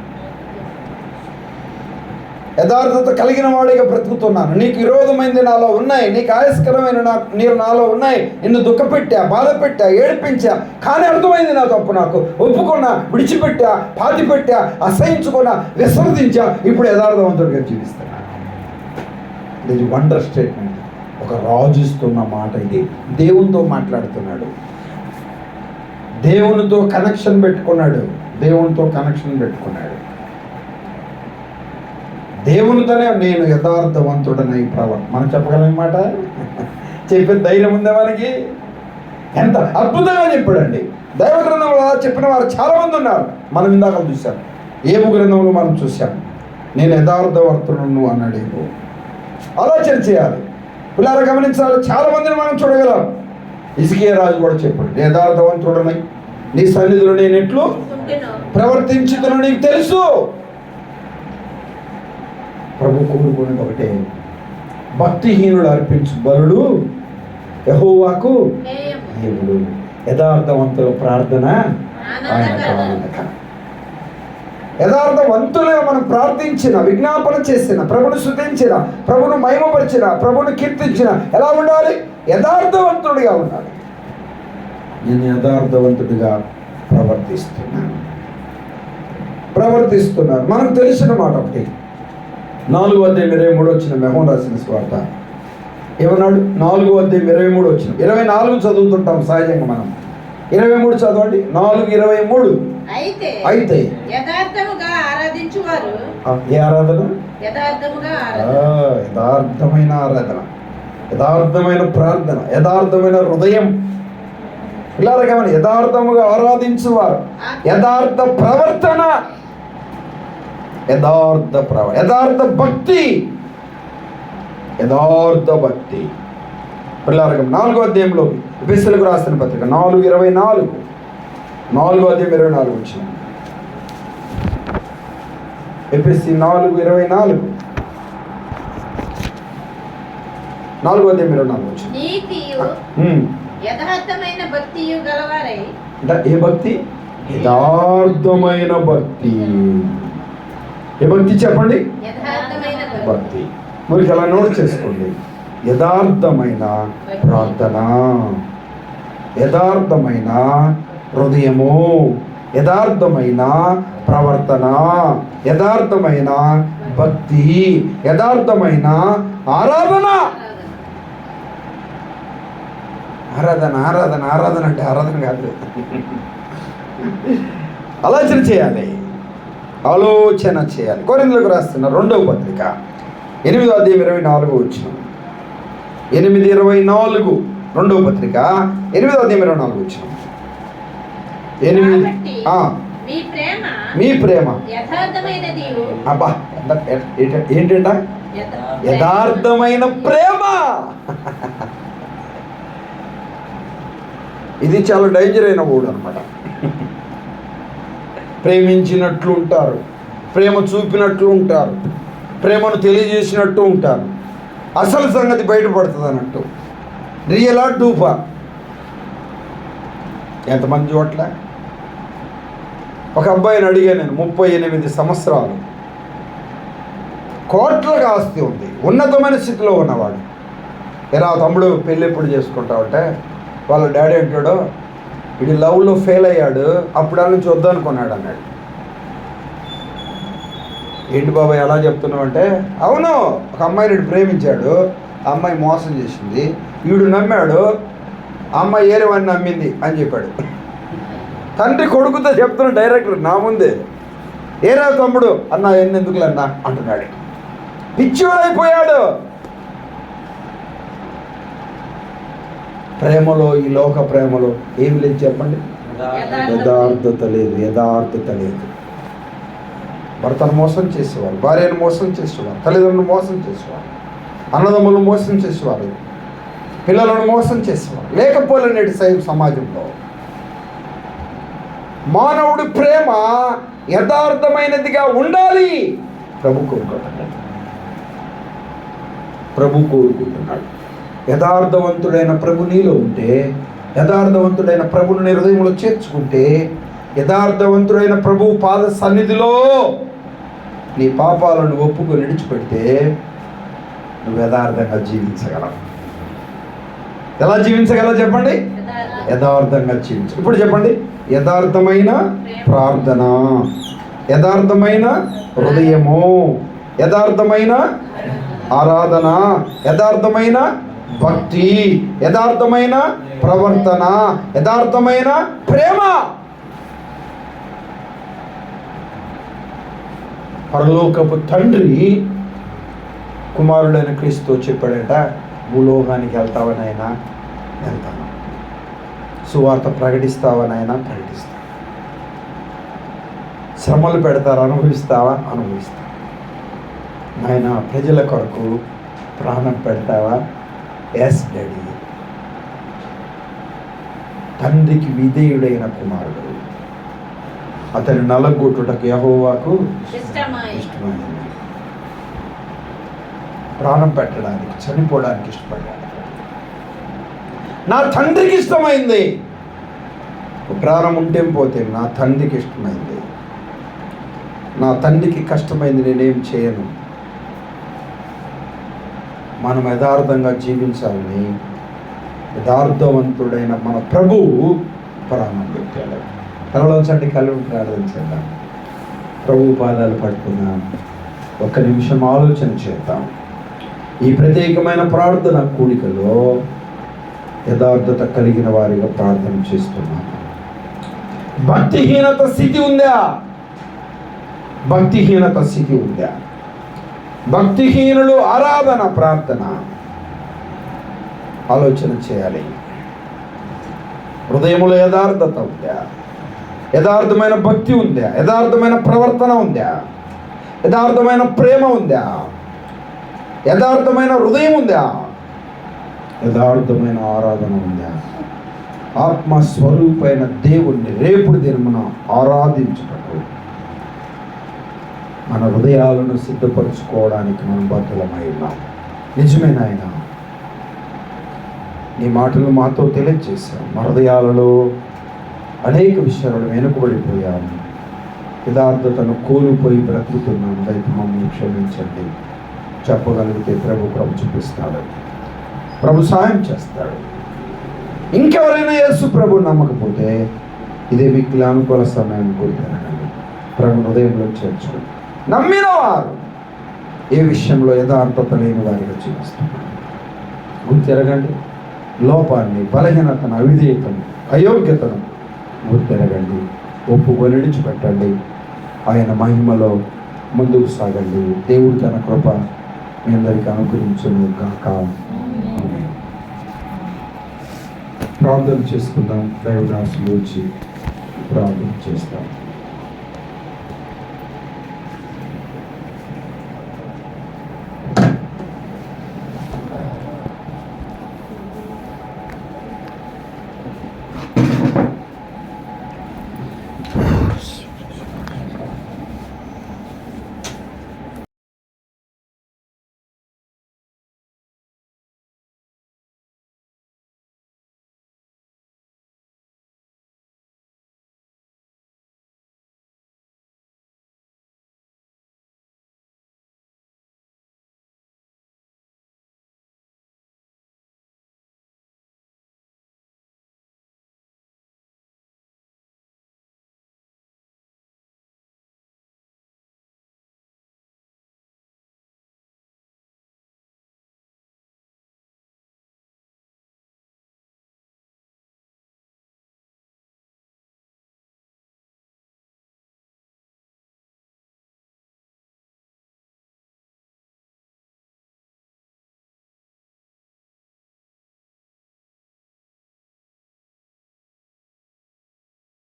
యథార్థత కలిగిన వాడిగా బ్రతుకుతున్నాను. నీకు విరోధమైంది నాలో ఉన్నాయి, నీకు ఆయస్కరమైన నీరు నాలో ఉన్నాయి. నిన్ను దుఃఖపెట్టా, బాధ పెట్టా, ఏడిపించా, కానీ అర్థమైంది నా తప్పు. నాకు ఒప్పుకున్నా, విడిచిపెట్టా, పాతి పెట్టా, అసహించుకున్నా, విసర్జించా, ఇప్పుడు యథార్థవంతుడిగా జీవిస్తున్నాను. ఇది వండర్ స్టేట్మెంట్. ఒక రాజు ఇస్తున్న మాట ఇది. దేవునితో మాట్లాడుతున్నాడు, దేవునితో కనెక్షన్ పెట్టుకున్నాడు, దేవునితో కనెక్షన్ పెట్టుకున్నాడు. దేవునితోనే నేను యథార్థవంతుడనై మనం చెప్పగలం మాట. చెప్పే ధైర్యం ఉందా మనకి? ఎంత అద్భుతంగా చెప్పాడండి. దైవ గ్రంథంలో చెప్పిన వారు చాలామంది ఉన్నారు. మనం ఇందాక చూసాం, ఏబు గ్రంథంలో మనం చూసాం, నేను యథార్థవర్తుడు అన్నాడు. ఆలోచన చేయాలి, పిల్లలు గమనించాలి. చాలా మందిని మనం చూడగలం. హిజ్కియా రాజు కూడా చెప్పాడు, యథార్థవంతుడనై నీ సన్నిధిలో నేను ఎట్లు ప్రవర్తించుతున్నా నీకు తెలుసు. ప్రభు కోరుకునేది ఒకటే, భక్తిహీనుడు అర్పించు బలుడు యెహోవాకు దేవుడు, యథార్థవంతుల ప్రార్థన ఆయనకు ఆనందకరం. యథార్థవంతులుగా మనం ప్రార్థించిన, విజ్ఞాపన చేసిన, ప్రభును స్తుతించిన, ప్రభును మహిమపరిచిన, ప్రభును కీర్తించిన ఎలా ఉండాలి? యథార్థవంతుడిగా ఉండాలి. నేను యథార్థవంతుడిగా ప్రవర్తిస్తున్నాను. మనకు తెలిసిన మాట ఒకటి, 4:23 వచ్చిన మెహోన్ రాసిన స్వార్త ఏమన్నాడు? 4:23 వచ్చిన 24 చదువుతుంటాం సహజంగా మనం. 23 చదవండి. 4:23 అయితే యథార్థముగా ఆరాధించువారు. ఏ ఆరాధన? యథార్థమైన ఆరాధన, యథార్థమైన ప్రార్థన, యథార్థమైన హృదయం. ఇలాగా మనం యథార్థముగా ఆరాధించువారు, యథార్థ ప్రవర్తన, యథార్థ భక్తి, యథార్థ భక్తి. పిల్లలకి 4వ అధ్యాయంలో ఎఫెసీయులకు రాసిన పత్రిక 4:24 4:24 వచ్చిన ఎఫెసీ 4:24 4:24 వచ్చిన నీతియు యథార్థమైన భక్తియు గలవారై. ఏ భక్తి? యథార్థమైన భక్తి. ఏ భక్తి చెప్పండి? యథార్థమైన భక్తి. మీరు అలా నోట్ చేసుకోండి. యథార్థమైన ప్రార్థన, యథార్థమైన హృదయము, యథార్థమైన ప్రవర్తన, యథార్థమైన భక్తి, యథార్థమైన ఆరాధన. ఆరాధన ఆరాధన ఆరాధన అంటే ఆరాధన కాదు, ఆలోచన చేయాలి, ఆలోచన చేయాలి. కొరింథీయులకు రాస్తున్న 2వ పత్రిక 8వ అధ్యాయం 24వ వచనం. 8:24 2వ పత్రిక 8వ అధ్యాయం 24వ వచనం. 8 మీ ప్రేమ యథార్థమైనది. అబ్బా ఏంటంట? యథార్థమైనది. యథార్థమైన ప్రేమ. ఇది చాలా డేంజర్ అయిన వర్డ్ అనమాట. ప్రేమించినట్లు ఉంటారు, ప్రేమ చూపినట్లు ఉంటారు, ప్రేమను తెలియజేసినట్టు ఉంటారు, అసలు సంగతి బయటపడుతుంది అన్నట్టు. రియలా డూపా? ఎంతమంది చోట్ల. ఒక అబ్బాయిని అడిగాను నేను, 38 సంవత్సరాలు, కోట్లకు ఆస్తి ఉంది, ఉన్నతమైన స్థితిలో ఉన్నవాడు. ఎరా తమ్ముడు పెళ్ళి ఎప్పుడు చేసుకుంటావంటే వాళ్ళ డాడీ అంటాడు, వీడు లవ్లో ఫెయిల్ అయ్యాడు, అప్పుడు ఆ నుంచి వద్దనుకున్నాడు అన్నాడు. ఏంటి బాబాయ్ ఎలా చెప్తున్నావు అంటే, అవును, ఒక అమ్మాయిని వీడు ప్రేమించాడు, ఆ అమ్మాయి మోసం చేసింది, వీడు నమ్మాడు, ఆ అమ్మాయి ఏరేవాడిని నమ్మింది అని చెప్పాడు. తండ్రి కొడుకుతో చెప్తున్న డైరెక్టర్ నా ముందే, ఏరా తమ్ముడు అన్న ఎన్నెందుకులన్నా అంటున్నాడు. పిచ్చివాడైపోయాడు. ప్రేమలో, ఈ లోక ప్రేమలో ఏం లేదు చెప్పండి, యథార్థత లేదు, యథార్థత లేదు. భర్తను మోసం చేసేవారు, భార్యను మోసం చేసేవారు, తల్లిదండ్రులను మోసం చేసేవారు, అన్నదమ్ములను మోసం చేసేవారు, పిల్లలను మోసం చేసేవారు. లేకపోలే నేటి సమాజంలో మానవుడి ప్రేమ యథార్థమైనదిగా ఉండాలి. ప్రభు కోరుకుంటున్నాడు, ప్రభు కోరుకుంటున్నాడు. యథార్థవంతుడైన ప్రభు నీలో ఉంటే, యథార్థవంతుడైన ప్రభుని నీ హృదయంలో చేర్చుకుంటే, యథార్థవంతుడైన ప్రభు పాద సన్నిధిలో నీ పాపాలను ఒప్పుకొని విడిచిపెడితే నువ్వు యథార్థంగా జీవించగలవు. ఎలా జీవించగలవు చెప్పండి? యథార్థంగా జీవించు. ఇప్పుడు చెప్పండి, యథార్థమైన ప్రార్థన, యథార్థమైన హృదయము, యథార్థమైన ఆరాధన, యథార్థమైన భక్తి, యథార్థమైన ప్రవర్తన, యథార్థమైన ప్రేమ. పరలోకపు తండ్రి కుమారుడైన క్రీస్తు చెప్పాడట, భూలోకానికి వెళ్తావనైనా వెళ్తాను, సువార్త ప్రకటిస్తావనైనా ప్రకటిస్తాను, శ్రమలు పెడతారు అనుభవిస్తావా అనుభవిస్తా, ఆయన ప్రజల కొరకు ప్రాణం పెడతావా? Yes daddy. తండ్రికి విధేయుడైన కుమారుడు, అతని నలగొట్టుటకు యెహోవాకు ఇష్టమైంది. ప్రాణం పెట్టడానికి, చనిపోవడానికి ఇష్టపడ్డాడు. నా తండ్రికి ఇష్టమైంది. ప్రాణం ఉంటే పోతే నా తండ్రికి ఇష్టమైంది. నా తండ్రికి కష్టమైంది, నేనేం చేయను. మనం యథార్థంగా జీవించాలని యథార్థవంతుడైన మన ప్రభువు ప్రాణం పెట్టాడు. తనలోంచండి కళ్ళు ప్రార్థన చేద్దాం, ప్రభు పాదాలు పట్టుకుందాం, ఒక్క నిమిషం ఆలోచన చేద్దాం. ఈ ప్రత్యేకమైన ప్రార్థన కూడికలో యథార్థత కలిగిన వారిగా ప్రార్థన చేస్తున్నాను. భక్తిహీనత స్థితి ఉందా? భక్తిహీనత స్థితి ఉందా? భక్తిహీనులు ఆరాధన ప్రార్థన ఆలోచన చేయాలి. హృదయంలో యథార్థత ఉందా? యథార్థమైన భక్తి ఉందా? యథార్థమైన ప్రవర్తన ఉందా? యథార్థమైన ప్రేమ ఉందా? యథార్థమైన హృదయం ఉందా? యథార్థమైన ఆరాధన ఉందా? ఆత్మస్వరూపైన దేవుణ్ణి రేపుడు దినమున ఆరాధించుటకు మన హృదయాలను సిద్ధపరచుకోవడానికి మనం బద్ధులమై ఉన్నాం. నిజమే నాయన, నీ మాటలు మాతో తెలియజేశాం. మా హృదయాలలో అనేక విషయాలను వెనుకబడిపోయాము, యథార్థతను కోల్పోయి బ్రతుకుతున్నాము. దయచేసి మమ్మల్ని క్షమించండి. చెప్పగలిగితే ప్రభు చూపిస్తాడు, ప్రభు సాయం చేస్తాడు. ఇంకెవరైనా యేసు ప్రభు నమ్మకపోతే ఇదే మీకు అనుకూల సమయం కోరుతానండి. ప్రభు హృదయంలో చేర్చుకోండి. నమ్మిన వారు ఏ విషయంలో యథార్థత లేని వారిగా జీవిస్తారు. గుర్తెరగండి, లోపాన్ని, బలహీనతను, అవిధేయతను, అయోగ్యతను గుర్తెరగండి, ఒప్పుకొని విడిచిపెట్టండి. ఆయన మహిమలో ముందుకు సాగండి. దేవుడు తన కృప మీ అందరికీ అనుగ్రహించును గాక. ప్రార్థన చేసుకుందాం. దైవదాసులు వచ్చి ప్రార్థన చేస్తాం.